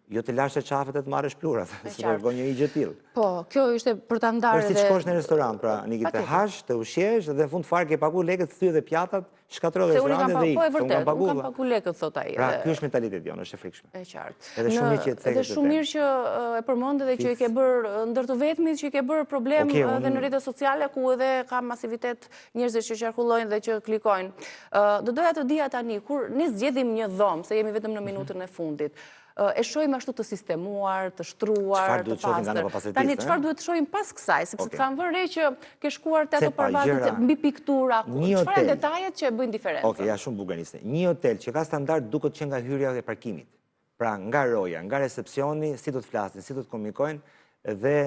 Jo të lash të qafet e të marrësh plurat, se përgon një gjë tillë. Po, kjo ishte për ta ndarë dhe... Është si shkosh në restorant, pra, një të hash, të ushqesh dhe në fund fare ke pagu lekët, thye dhe pjatat, shkatror restorantin dhe ik. Po e vërtet, unë kam pagu lekët, thot ai. Pra, ky është mentaliteti jonë, është e frikshme. E qartë. Edhe shumë mirë që Edhe shumë mirë që e përmend dhe që i ke bërë ndër të vetmit që i ke bërë problem edhe në rrjetet sociale ku edhe ka masivitet njerëzish që qarkullojnë dhe që klikojnë. Do doja të dija tani kur ne zgjedhim një dhomë, se jemi vetëm në minutën e fundit. E shohim ashtu të sistemuar, të shtruar, të pastër. Tani çfarë duhet të shohim pas kësaj, sepse të kam vënë re që ke shkuar te ato përvajtje mbi piktura, çfarë detajet që bëjnë diferencën. Okej, ja shumë bukur nisi. Një hotel që ka standard duket që nga hyrja dhe parkimit. Pra, nga roja, nga recepcioni, si do të flasin, si do të komunikojnë dhe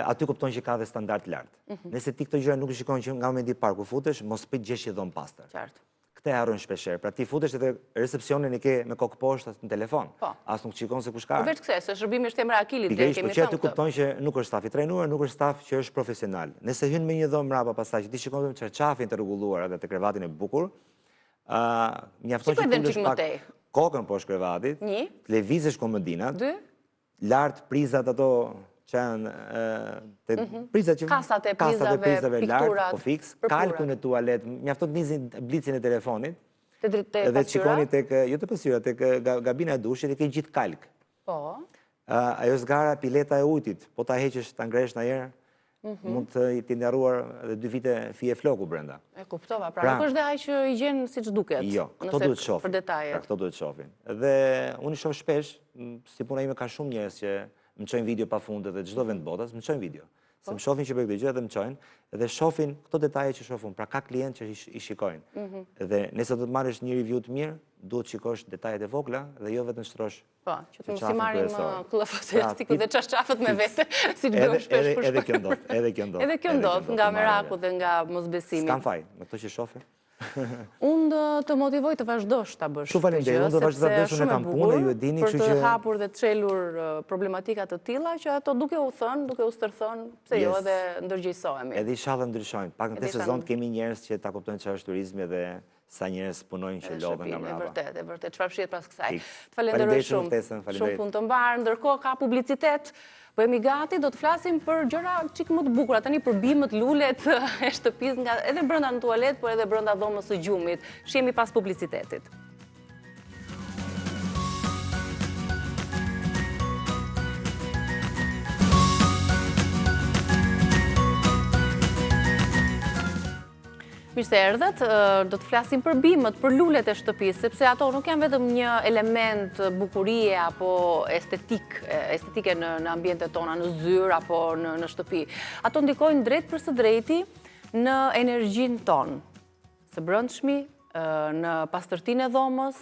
aty kuptojnë që ka dhe standard lartë. Nëse ti këto gjëra nuk shikojnë që nga momenti i parku futesh, mos prit gjesh dhom pastër. Qartë. Këtë e harrojnë shpeshherë. Pra ti futesh edhe recepcionin e ke me kokë poshtë në telefon. As nuk shikon se kush ka. Vetë kësaj, se shërbimi është emra akilit, dhe kemi thënë. Aty kuptojnë që nuk është staf i trajnuar, nuk është staf që është profesional. Nëse hyn me një dhomë mbrapa pastaj që ti shikon vetëm çarçafin të rregulluar edhe të krevatin e bukur, mjafton që të pak kokën poshtë krevatit, lëvizësh komodinat, lart prizat ato që janë prizat që kasat e prizave lartë, po fiks, kalkun e tualet, mjafton të nizin blicin e telefonit, dhe të shikoni tek, jo të pasyra, tek gabina e dushit, e ke gjithë kalk. Po. Ajo zgara pileta e ujtit, po ta heqesh, ta ngresh në herë, mund të t'i ndarruar edhe 2 vite fije floku brenda. E kuptova, pra nuk është dhe aq që i gjenë siç duket. Jo, këto duhet shohin. Për detajet. Këto duhet shohin. Dhe unë i shoh shpesh, si puna ime ka shumë njerëz që më çojnë video pafundë dhe çdo vend botës më çojnë video. Se më shohin që bëj këtë gjë dhe më çojnë dhe shohin këto detaje që shohun. Pra ka klientë që i shikojnë. Dhe nëse do të marrësh një review të mirë, duhet shikosh detajet e vogla dhe jo vetëm shtrosh. Po, që të mos i marrim klofotestikun dhe çarçafët me vete, siç bëjmë shpesh për shkak. Edhe kjo ndodh, edhe kjo ndodh. Edhe kjo ndodh nga meraku dhe nga mosbesimi. S'kam faj, me këto që shohin. Unë të motivoj të vazhdosh ta bësh. Shumë faleminderit, unë do vazhdoj ta bëj, unë kam punë, ju e dini, kështu që për të hapur dhe të çelur problematika të tilla që ato duke u thënë, duke u stërthon, pse jo edhe ndërgjegjësohemi. Edhe inshallah ndryshojnë. Pak në këtë sezon kemi njerëz që ta kuptojnë çfarë është turizmi dhe sa njerëz punojnë që lodhen nga mbrapa. E vërtet, çfarë fshihet pas kësaj. Të falenderoj shumë. Shumë punë të mbarë, ndërkohë ka publicitet. Po jemi gati, do të flasim për gjëra çik më të bukura, tani për bimët, lulet e shtëpisë, nga edhe brenda në tualet, por edhe brenda dhomës së gjumit. Shihemi pas publicitetit. Mirë se erdhët, do të flasim për bimët, për lulet e shtëpisë, sepse ato nuk janë vetëm një element bukurie apo estetike në ambientet tona, në zyrë apo në shtëpi. Ato ndikojnë drejt për së drejti në energjinë tonë. Së brendshmi, në pastërtinë e dhomës,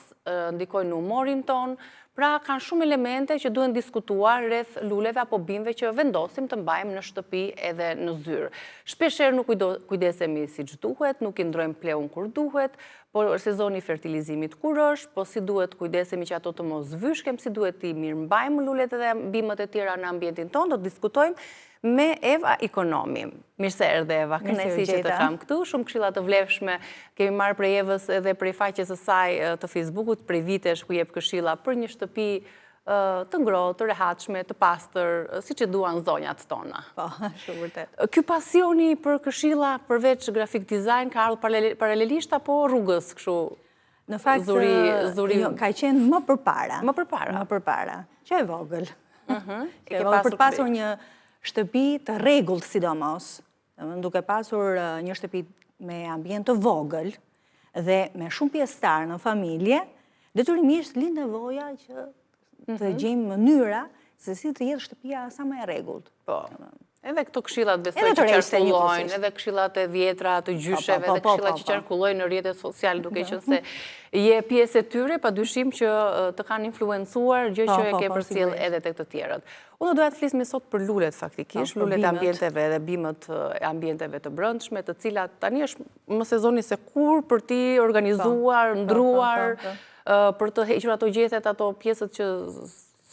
ndikojnë në humorin ton, pra kanë shumë elemente që duhen diskutuar rreth luleve apo bimëve që vendosim të mbajmë në shtëpi edhe në zyrë. Shpeshherë nuk kujdesemi siç duhet, nuk i ndrojmë pleun kur duhet, po sezoni i fertilizimit kur është, po si duhet kujdesemi që ato të mos vyshkem, si duhet i mirëmbajmë lulet dhe bimët e tjera në ambientin ton, do të diskutojmë me Eva Ikonomi. Mirë se erdhe Eva, kënaqësi që të kam këtu, shumë këshilla të vlefshme kemi marrë prej Evës edhe prej faqes së saj të Facebookut prej vitesh ku jep këshilla për një shtëpi të ngrohtë, të rehatshme, të pastër, siç e duan zonjat tona. Po, shumë vërtet. Ky pasioni për këshilla përveç graphic design ka ardhur paralelisht apo rrugës kështu? Në fakt, ka qenë më përpara. Më përpara? Më përpara. Që e vogël. Për të pasur një shtëpi të rregullt sidomos, duke pasur një shtëpi me ambient të vogël dhe me shumë pjesëtar në familje, detyrimisht lind nevoja që të gjejmë mënyra se si të jetë shtëpia sa më e rregullt. Po. Edhe këto këshillat besoj që qarkullojnë, edhe këshillat e vjetra të gjysheve, edhe këshillat që qarkullojnë në rrjetet sociale, duke qenë se je pjesë e tyre, padyshim që të kanë influencuar gjë që e ke përcjell edhe tek të tjerët. Unë doja të flismë sot për lulet faktikisht, lulet e ambienteve dhe bimët e ambienteve të brendshme, të cilat tani është më sezoni se kur për ti organizuar, ndruar, për të hequr ato gjethet, ato pjesët që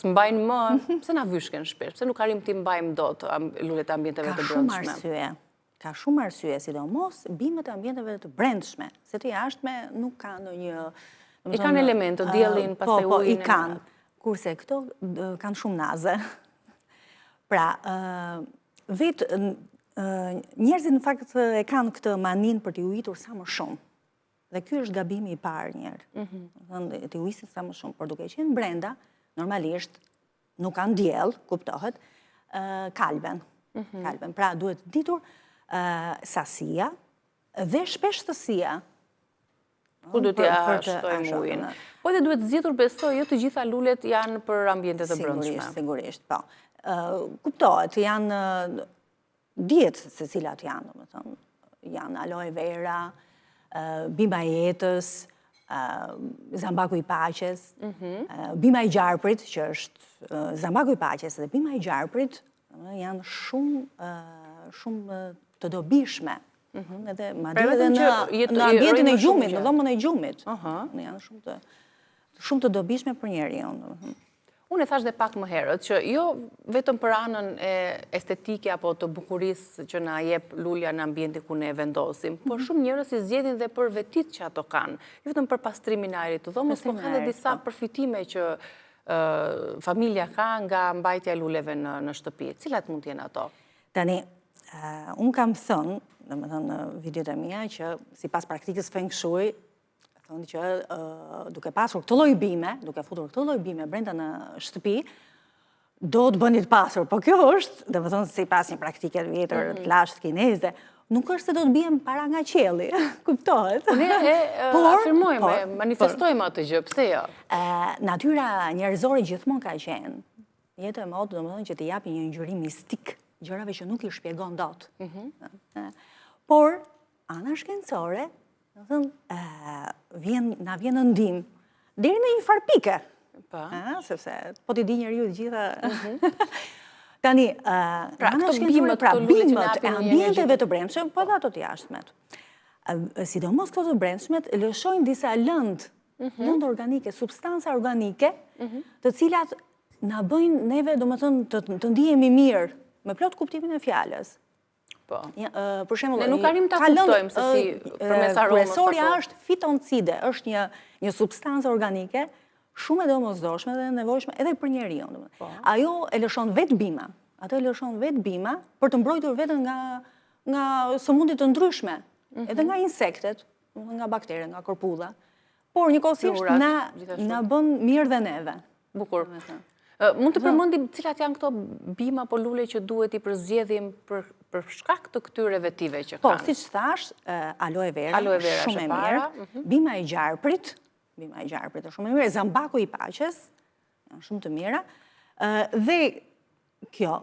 s'mbajnë më, pse na vyshken shpesh, pse nuk arrim ti mbajmë dot lulet e ambienteve të brendshme. Ka shumë arsye, sidomos bimët e ambienteve të brendshme, se të jashtme nuk kanë ndonjë. I kanë elemente, diellin, pastaj ujin. Po, i kanë. Kurse këto kanë shumë naze. Pra, vetë njerëzit në fakt e kanë këtë manin për t'i ujitur sa më shumë. Dhe ky është gabimi i parë njerë. T'i ujisin sa më shumë, por duke qenë brenda, normalisht nuk kanë diell, kuptohet, kalben. Pra duhet ditur sasia dhe shpeshtësia. Ku do t'ja shtojmë ujin? Po edhe duhet zgjedhur, besoj, jo të gjitha lulet janë për ambiente të brendshme. Sigurisht, po. Kuptohet, janë djetë se cilat janë, domethënë, janë aloe vera, bimba e jetës, zambaku i paqes, bima i gjarprit, që është zambaku i paqes dhe bima i gjarprit, janë shumë të dobishme. Edhe madje edhe në ambientin e gjumit, në dhomën e gjumit. Janë shumë të dobishme për njeriu. Unë e thash dhe pak më herët që jo vetëm për anën e estetike apo të bukurisë që na jep lulja në ambientin ku ne vendosim, por shumë njerëz i zgjedhin dhe për vetit që ato kanë, jo vetëm për pastrimin e ajrit të dhomës, por kanë edhe disa përfitime që familja ka nga mbajtja e luleve në shtëpi. Cilat mund të jenë ato? Tani, unë kam thënë, domethënë në videot e mia, që sipas praktikës Feng Shui, thonë që duke pasur këtë lloj bime, duke futur këtë lloj bime brenda në shtëpi, do të bëni të pasur. Po kjo është, domethënë sipas një praktike të vjetër të lashtë kineze, nuk është se do të bien para nga qielli, kuptohet? Ne afirmojmë, manifestojmë atë gjë, pse jo? Natyra njerëzore gjithmonë ka qenë jetë e modë, domethënë që të japi një ngjyrim mistik gjërave që nuk i shpjegon dot. Por ana shkencore, na vjen në ndim, deri në një farpike. Sepse, po t'i di njeriu të gjitha. Tani, këto bimët e ambienteve të brendshme, po dhe ato të jashtmet. Sidomos këto të brendshmet lëshojnë disa lëndë organike, substanca organike, të cilat na bëjnë neve, domethënë, të ndihemi mirë, me plot kuptimin e fjalës. Për shembull, ne nuk arrim ta kuptojmë se si përmes aromës. Kryesorja është fitoncide, është një substancë organike shumë e domosdoshme dhe e nevojshme edhe për njeriu. Ajo e lëshon vetë bima. Ato e lëshon vetë bima për të mbrojtur veten nga sëmundje të ndryshme, edhe nga insektet, nga baktere, nga korpulla. Por njëkohësisht na bën mirë dhe neve. Bukur. Mund të përmendim cilat janë këto bima apo lule që duhet i përzgjedhim për shkak të këtyre vetive që kanë? Po, siç thash, aloe vera shumë e mirë, bima e gjarprit është shumë e mirë, zambaku i paqes, janë shumë të mira, dhe Kjo,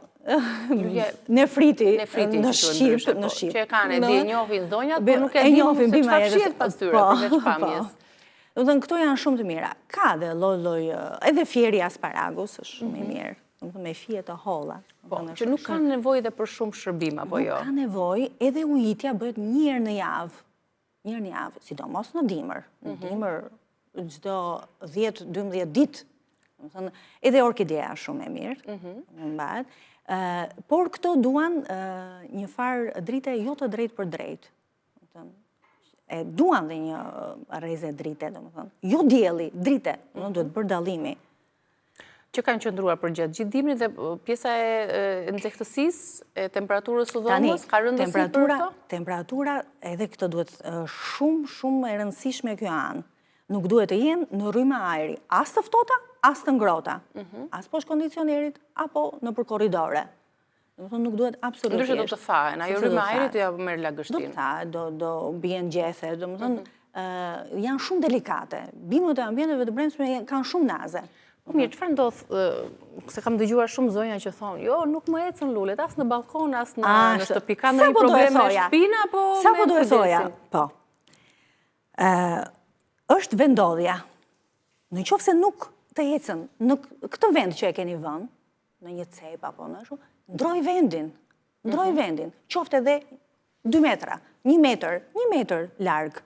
nefriti në Shqip, që e kanë e di njohin zonjat, por nuk e di se çfarë fshihet pas tyre, përveç pamjes. Do të thënë, këto janë shumë të mira. Ka dhe lloj edhe fieri asparagus është shumë i mirë. Do të thënë me fije të holla. Po, që nuk kanë nevojë dhe për shumë shërbim apo jo. Nuk ka nevojë, edhe ujitja bëhet një herë në javë. Një herë në javë, sidomos në dimër. Në dimër çdo 10-12 ditë. Do të thënë, edhe orkidea shumë e mirë. Mbahet. Por këto duan një farë drite jo të drejtë për drejtë. E duan dhe një rreze drite, do më thënë. Jo dielli, drite, në duhet bërë dallimi. Që kanë qëndruar për gjatë gjithë dimrin dhe pjesa e nxehtësisë, e temperaturës së dhomës, ka rëndësi për këto? Temperatura, edhe këtë duhet shumë e rëndësishme kjo anë. Nuk duhet të jenë në rrymë ajri, as të ftohta, as të ngrohta, as poshtë kondicionerit, apo nëpër korridore. Nuk duhet absolutisht. Ndryshe do të thahen, ajo rrymë ajrit ja merr lagështinë. Do të thahet, do bien gjethe, do të thënë, janë shumë delikate. Bimët e ambienteve të brendshme kanë shumë naze. Po mirë, çfarë ndodh, se kam dëgjuar shumë zonja që thonë, jo, nuk më ecën lulet, as në balkon, as në shtëpi. Ka ndonjë problem me shtëpinë apo me sa po do e thoja? Po. Është vendodhja. Në qoftë se nuk të ecën në këtë vend që e keni vënë, në një cep apo në ashtu, ndroj vendin, qoftë edhe 2 metra, 1 metër larg,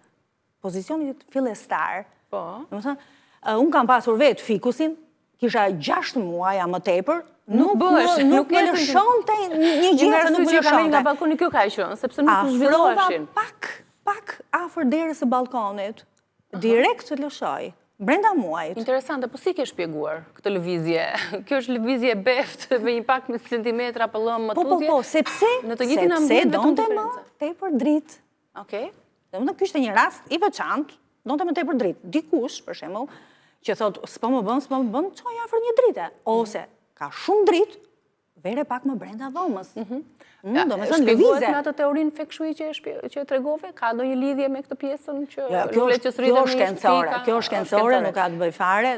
pozicionit fillestar. Po. Unë kam pasur vetë fikusin, kisha 6 muaja më tepër, nuk më lëshonte një gjithë, nuk më lëshonte. Nga balkoni kjo ka qenë, sepse nuk zhvilloheshin. Pak afër derës së balkonit, direkt të lëshoj. Brenda muajit. Interesante, po si ke shpjeguar këtë lëvizje? Kjo është lëvizje beft me një pak me centimetra për lëmë më tutje? Po, sepse donte më tepër dritë. Okej. Domethënë ky ishte një rast i veçantë, donte më tepër dritë. Dikush, për shembull, që thotë, s'po më bën, çoj afër një drite. Ose ka shumë dritë, vere pak më brenda dhomës. Shpjegohet me atë teorinë feng shui që e tregove? Ka ndonjë lidhje me këtë pjesën që lulet që s'rriten në shtëpi? Kjo është shkencore, nuk ka të bëj fare.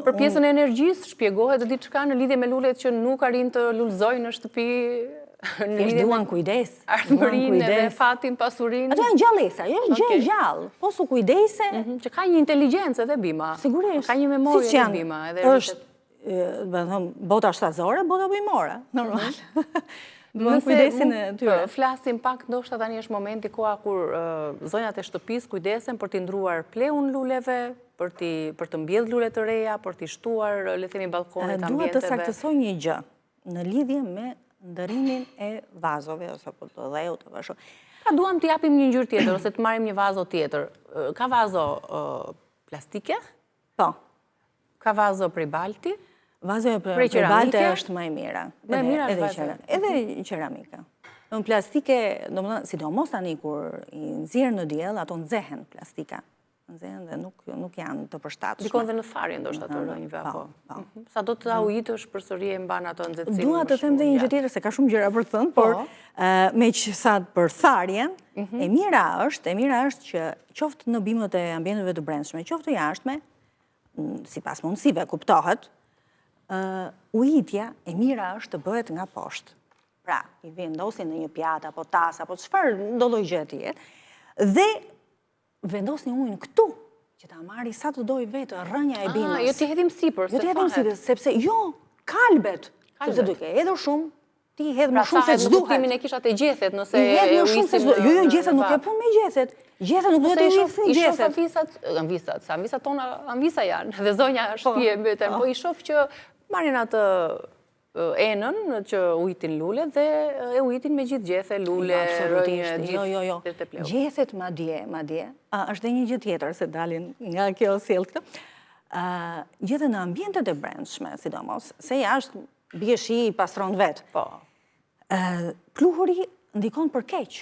Për pjesën e energjisë, shpjegohet diçka në lidhje me lulet që nuk arrin të lulëzojnë në shtëpi? Duan kujdes. Ardhmërinë dhe fatin, pasurinë. Ato janë gjallësa, jo është gjë gjallë. Po su kujdese. Që ka një inteligjencë edhe bima. Sigurisht. Ka një memorje edhe bima. Bota shtatëzore, bota bujmore. Normal. Nëse flasim pak, ndoshta tani është momenti koha kur zonjat e shtëpisë kujdesen për t'i ndruar pleun luleve, për të mbjellë lule të reja, për t'i shtuar, le themi, balkonit ambienteve. Dua të saktësoj një gjë në lidhje me ndërimin e vazove ose po të dheut të vësho. Pra duam t'i japim një ngjyrë tjetër ose të marrim një vazo tjetër. Ka vazo plastike? Po. Ka vazo prej balti? Vazo prej balte është më e mira. Më e mira edhe qeramika. Në plastike, sidomos tani kur i nxjerr në diell, ato nxehen plastika. Nxehen dhe nuk janë të përshtatshme. Dikon dhe në tharje ndoshta të rënjve apo. Sa do të ujitësh përsëri e mban ato nxehtësinë. Dua të them dhe një gjë tjetër se ka shumë gjëra për të thënë, por meqsa për tharjen, e mira është që qoftë në bimët e ambienteve të brendshme, qoftë jashtme, sipas mundësive kuptohet, ujitja e mira është të bëhet nga poshtë. Pra, i vendosin në një pjatë, apo tas, apo çfarë ndodhoj gjë tjetër, dhe vendosin ujin këtu, që ta marri sa të doj vetë rrënja e bimës. Jo t'i hedhim sipër, se fahet. Sepse jo, kalbet. Sepse duke hedhur shumë, ti hedh më shumë se ç'duhet. Pra, kuptimin e kishat e gjethet, nëse e ujisim. Jo, gjethet nuk e pun me gjethet. Gjethet nuk duhet të ujisin gjethet. Anvisat, sa anvisat tona anvisa janë, dhe zonja shtëpi e mbeten, po i shoh që marrin atë enën që ujitin lule dhe e ujitin me gjithë gjethe, lule, rënje, gjithë. Gjethet madje, është dhe një gjë tjetër, se dalin nga kjo sjell këtë. Gjethet në ambientet e brendshme, sidomos, se jashtë bie shi i pastron vetë. Po. Pluhuri ndikon për keq.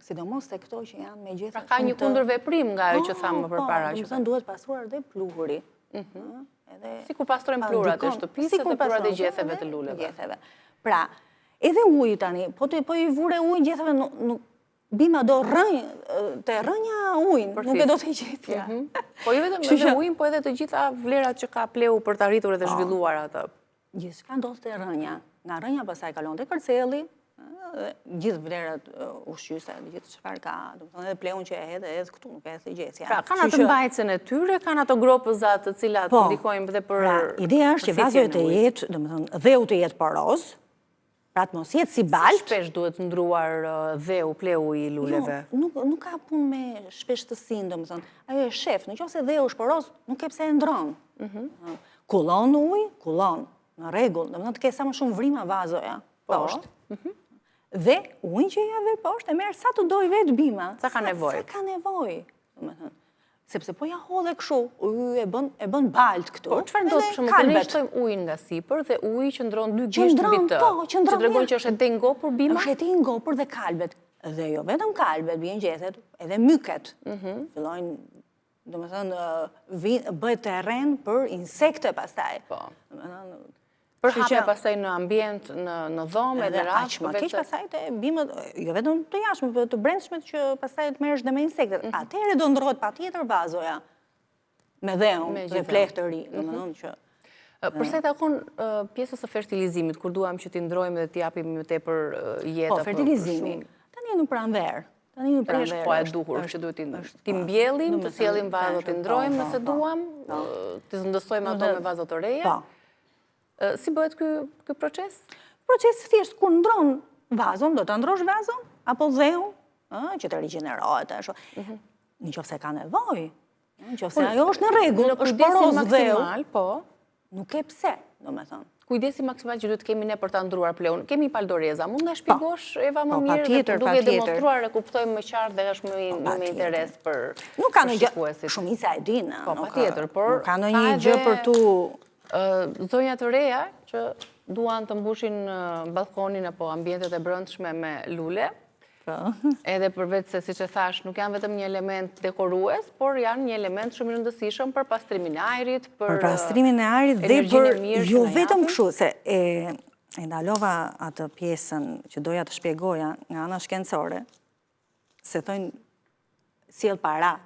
Sidomos te këto që janë me gjethe. Pra ka një kundërveprim nga ajo që thamë më përpara. Po, duhet pastruar dhe pluhuri. Si kur pastrojmë plurat e shtëpisë dhe plurat e gjetheve të luleve. Pra, edhe ujë tani, po i vure ujë gjetheve, bima do të rënja ujnë, nuk e do të gjetja. Po jo vetëm edhe ujnë, po edhe të gjitha vlerat që ka pleu për të arritur edhe zhvilluar atë. Gjithçka ndodhte te rënja. Nga rënja pastaj kalon te kërceli, gjithë vlerat ushqyese, gjithë çfarë ka, domethënë edhe pleun që e hedh këtu, nuk e hedh gjësja. Pra, kanë atë mbajtjen e tyre, kanë ato gropëza të cilat ndikojnë edhe për ideja është që vazoja të jetë, domethënë dheu të jetë poroz, pra të mos jetë si balt. Shpesh duhet ndruar dheu, pleu i luleve. Nuk ka punë me shpeshtësinë, domethënë. Ajo e shef, nëse dheu është poroz, nuk e pse e ndron. Kullon ujë, kullon në rregull, domethënë të ketë sa më shumë vrima vazoja poshtë. Dhe ujë që ja dhe poshtë e merr sa të doj vetë bima. Sa ka nevojë. Sa ka nevojë, domethënë. Sepse po ja hodhe kështu, e bën balt këtu. Po çfarë ndodh për shembull, ne shtojmë ujin nga sipër dhe uji qëndron 2 gishtë mbi të. Që tregon që është e ngopur bima. Është e ngopur dhe kalbet. Dhe jo vetëm kalbet, bien gjethet, edhe myket. Fillojnë, domethënë, bëhet terren për insekte pastaj. Po. Përhapja pastaj në ambient, në dhomë, edhe aq më keq pastaj të bimët, jo vetëm të jashtme, por të brendshmet që pastaj të merresh dhe me insektet. Atëherë do ndrohet patjetër vazoja me dheun dhe flehtë të ri, domethënë që përsa i takon pjesës së fertilizimit, kur duam që t'i ndrojmë dhe t'i japim më tepër jetë. Po, fertilizimi. Tani në pranverë. Tani është po e duhur që duhet t'i mbjellim, të sjellim vazo t'i ndrojmë nëse duam, të zëndësojmë ato me vazo të reja. Si bëhet ky proces? Procesi thjesht kur ndron vazon, do ta ndrosh vazon apo dheun, që të rigjenerohet ashtu. Nëse ka nevojë, nëse ajo është në rregull, është poroz maksimal, po, nuk e pse, domethënë. Kujdesi maksimal që duhet kemi ne për ta ndruar pleun. Kemi paldoreza. Mund na shpjegosh Eva më mirë dhe duke demonstruar e kuptojmë më qartë dhe është më interes për nuk ka ndonjë shumica e dinë. Po, patjetër, por ka ndonjë gjë për tu zonja të reja që duan të mbushin balkonin apo ambientet e brendshme me lule. Edhe përveç se, siç e thash, nuk janë vetëm një element dekorues, por janë një element shumë i rëndësishëm për pastrimin e ajrit, për pastrimin e ajrit dhe për jo vetëm kështu, se e ndalova atë pjesën që doja të shpjegoja nga ana shkencore, se thonë sjell para.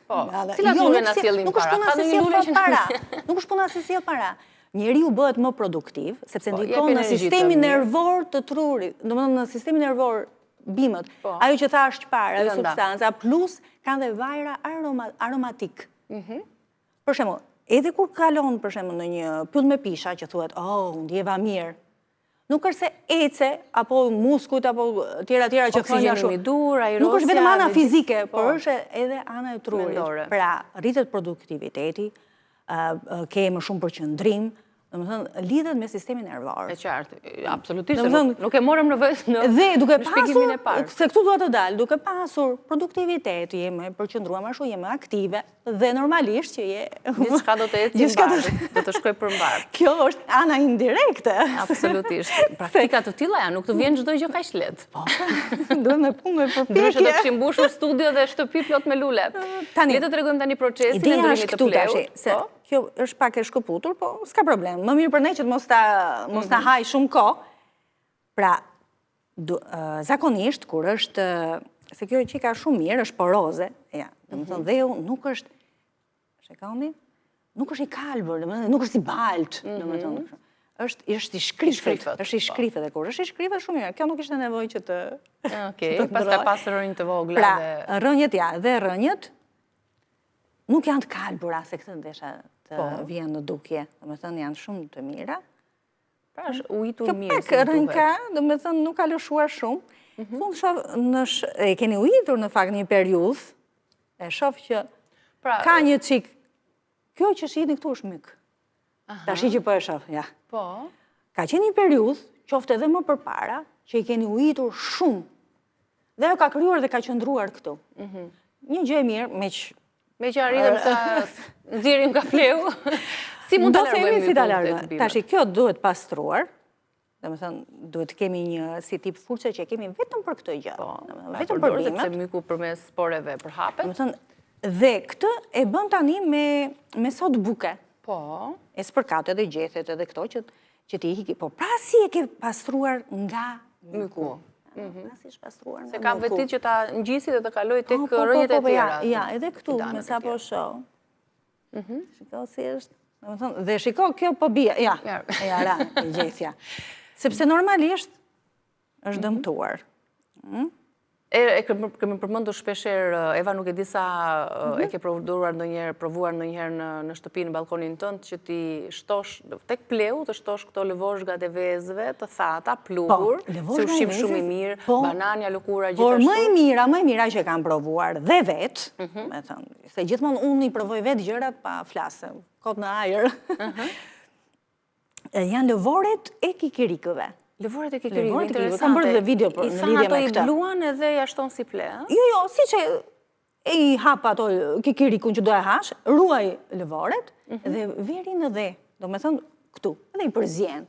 Po, cilat lule na sjellin para? Ka një lule që para. Nuk është puna se sjell para. Njeriu bëhet më produktiv, sepse ndikon në sistemin nervor të trurit, domethënë në sistemin nervor bimët. Ajo që thash para, ajo substanca, plus kanë dhe vajra aromatik. Për shembull, edhe kur kalon për shembull në një pyll me pisha që thuhet, ndjeva mirë. Nuk është se ece, apo muskujt, apo tjera që thonë ashtu. Nuk është vetëm ana fizike, por është edhe ana e trurit. Pra, rritet produktiviteti, ke më shumë përqendrim, domethënë lidhet me sistemin nervor. E qartë, absolutisht, nuk e morëm në vesh në shpjegimin e parë. Se këtu duhet të dalë, duke pasur produktivitet, jemi përqendruar më shumë, jemi aktive dhe normalisht që je gjithçka do të ecë mbar, do të shkoj përmbar. Kjo është ana indirekte. Absolutisht. Praktika të tilla janë, nuk të vjen çdo gjë kaq lehtë. Po. Duhet me punë me përpjekje. Ndryshe do kishim mbushur studio dhe shtëpi plot me lule. Le të tregojmë tani procesin e ndrimit të pleut. Kjo është pak e shkëputur, po s'ka problem. Më mirë për ne që mos ta haj shumë kohë. Pra, zakonisht, kur është, se kjo që ka shumë mirë, është poroze, domethënë dheu nuk është, shikoni, nuk është i kalbër, nuk është i balt, domethënë, është i shkrifet. Është i shkrifet dhe kur është i shkrifet shumë mirë. Kjo nuk ishte nevojë që të pastaj pas rënjë të vogla. Pra, rënjët dhe rënjët nuk janë të kalbura, se këtë ndesha të vjen në dukje, domethënë janë shumë të mira. Pra është ujitur mirë. Kjo pak rënjka, domethënë nuk ka lëshuar shumë. E keni ujitur në fakt një periudhë, e shoh që ka një çik. Kjo që shihni këtu është myk. Tash që po e shoh, ja. Po. Ka qenë një periudhë, qoftë edhe më përpara, që i keni ujitur shumë. Dhe ajo ka krijuar dhe ka qëndruar këtu. Një gjë e mirë, me që arritëm të nxjerrim ka pleu, si mund të largojmë si ta largojmë? Tash kjo duhet pastruar, domethënë duhet kemi një si tip furçe që kemi vetëm për këtë gjë. Vetëm për bimët. Sepse myku përmes sporeve përhapet. Domethënë dhe këtë e bën tani me sot buke. Po. E spërkat edhe gjethet edhe këto që ti hiki. Po pra si e ke pastruar nga myku? Se kam vetit që ta ngjisi dhe të kaloj tek rrënjët e tjera. Ja, edhe këtu, me sa po shoh. Shiko si është. Dhe shiko, kjo po bia, ja, ra, i gjethja. Sepse normalisht është dëmtuar. Kemi përmendur shpesher, Eva, nuk e di sa e ke provuar ndonjëherë në shtëpi në balkonin tënd që ti shtosh tek pleu, të shtosh këto lëvozhgat e vezëve të thata, pluhur, si ushqim shumë i mirë, banania, lëkura, gjithashtu. Por më e mira që kam provuar dhe vetë, me thënë, se gjithmonë unë i provoj vetë gjërat pa flasë, kot në ajër. Janë lëvoret e kikirikëve. Lëvoret e kikirikëve, interesante. Kam bërë dhe video në lidhje me këtë. I thanë ato i bluan edhe ja shton si ple, Jo, si që i hap ato kikirikun që do e hash, ruaj lëvoret dhe verin edhe, do me thënë këtu, edhe i përzjen,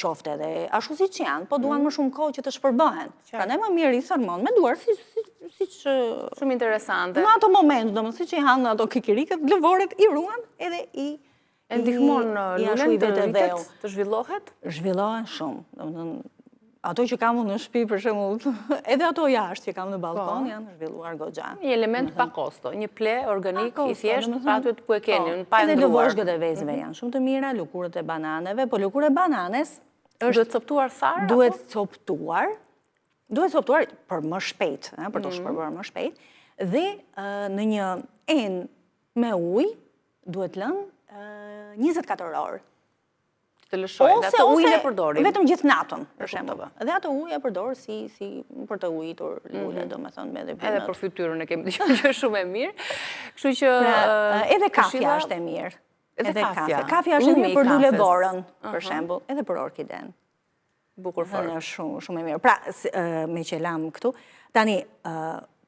qofte edhe ashtu si që janë, po duan më shumë kohë që të shpërbëhen. Pra ne më mirë i thërmon me duar, si që... Shumë interesante. Në ato moment, do me si që i hanë ato kikirikët, lëvoret i ruan edhe i... E ndihmon lulen të rritet, të zhvillohet? Zhvillohen shumë. Ato që kam në shtëpi, për shembull, edhe ato jashtë që kam në balkon, janë zhvilluar goxha. Një element pa kosto, një ple organik i thjeshtë aty ku e keni, në pa e ndruar. Edhe lëvozhgët e vezëve janë shumë të mira, lëkurët e bananeve, po lëkurët e bananes duhet coptuar tharë? Duhet coptuar për më shpejt, për të shpërbërë më shpejt, dhe në një enë me ujë duhet lënë 24 orë. Të lëshoj, dhe ato ujë e përdorim. Vetëm gjithë natën, për shembull. Dhe ato ujë e përdor si për të ujitur lule, domethënë me edhe për fytyrën e kemi dëgjuar që është shumë e mirë. Kështu që edhe kafja është e mirë. Edhe kafja. Kafja është e mirë për lule borën, për shembull, edhe për orkiden. Bukur fort. Është shumë e mirë. Pra, me që lam këtu, tani,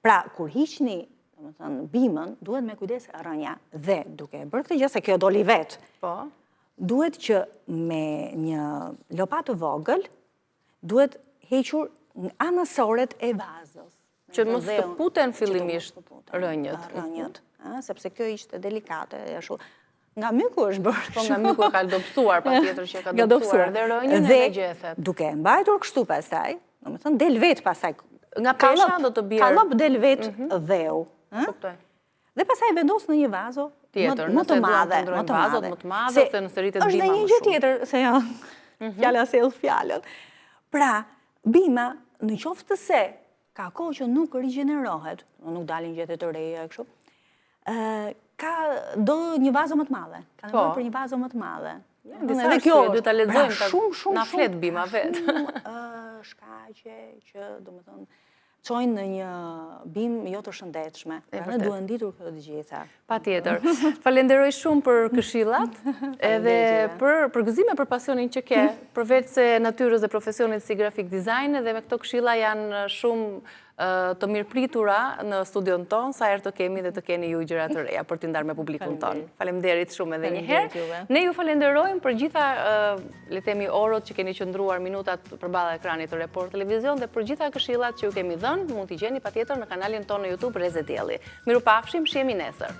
pra, kur hiqni bimën, duhet me kujdes rënja. Dhe duke bërë këtë gjë, se kjo doli vetë, duhet që me një lopat të vogël, duhet hequr anësoret e vazës. Që mos të puten fillimisht rënjët. Rënjët, sepse kjo ishte delikate. Nga myku është bërë. Po nga myku e ka dopsuar, pa tjetër që ka dopsuar. Dhe rënjën e gjethet. Duke mbajtur kështu pasaj, do me thënë, del vetë pasaj. Nga pesha do të bjerë. Kalop del vetë dheu. Dhe pasaj vendos në një vazo më të madhe. Më të madhe, se nëse rritet bima më shumë. Është dhe një gjë tjetër, se fjalla se edhe fjallën. Pra, bima, në qoftë se ka kohë që nuk rigenerohet, nuk dalin gjethet të reja, kështu, ka do një vazo më të madhe. Ka nevojë për një vazo më të madhe. Disa arsye, duhet ta lexojmë, na flet bima vetë. Shkaqe që, do me thonë, qojnë në një bim jo të shëndetshme. Në duhen ditur këtë të gjitha. Pa tjetër. Falenderoj shumë për këshillat, edhe për përgëzime për pasionin që ke, përveç se natyrës dhe profesionit si grafik design, edhe me këto këshilla janë shumë të mirëpritura në studion ton, sa herë të kemi dhe të keni ju gjëra të reja për t'i ndarë me publikun ton. Faleminderit shumë edhe një herë. Ne ju falenderojmë për gjitha, le themi, orët që keni qëndruar minutat përballë ekranit të Report Televizion dhe për gjitha këshillat që ju kemi dhënë, mund t'i gjeni patjetër në kanalin ton në YouTube Reze Dielli. Mirupafshim, shihemi nesër.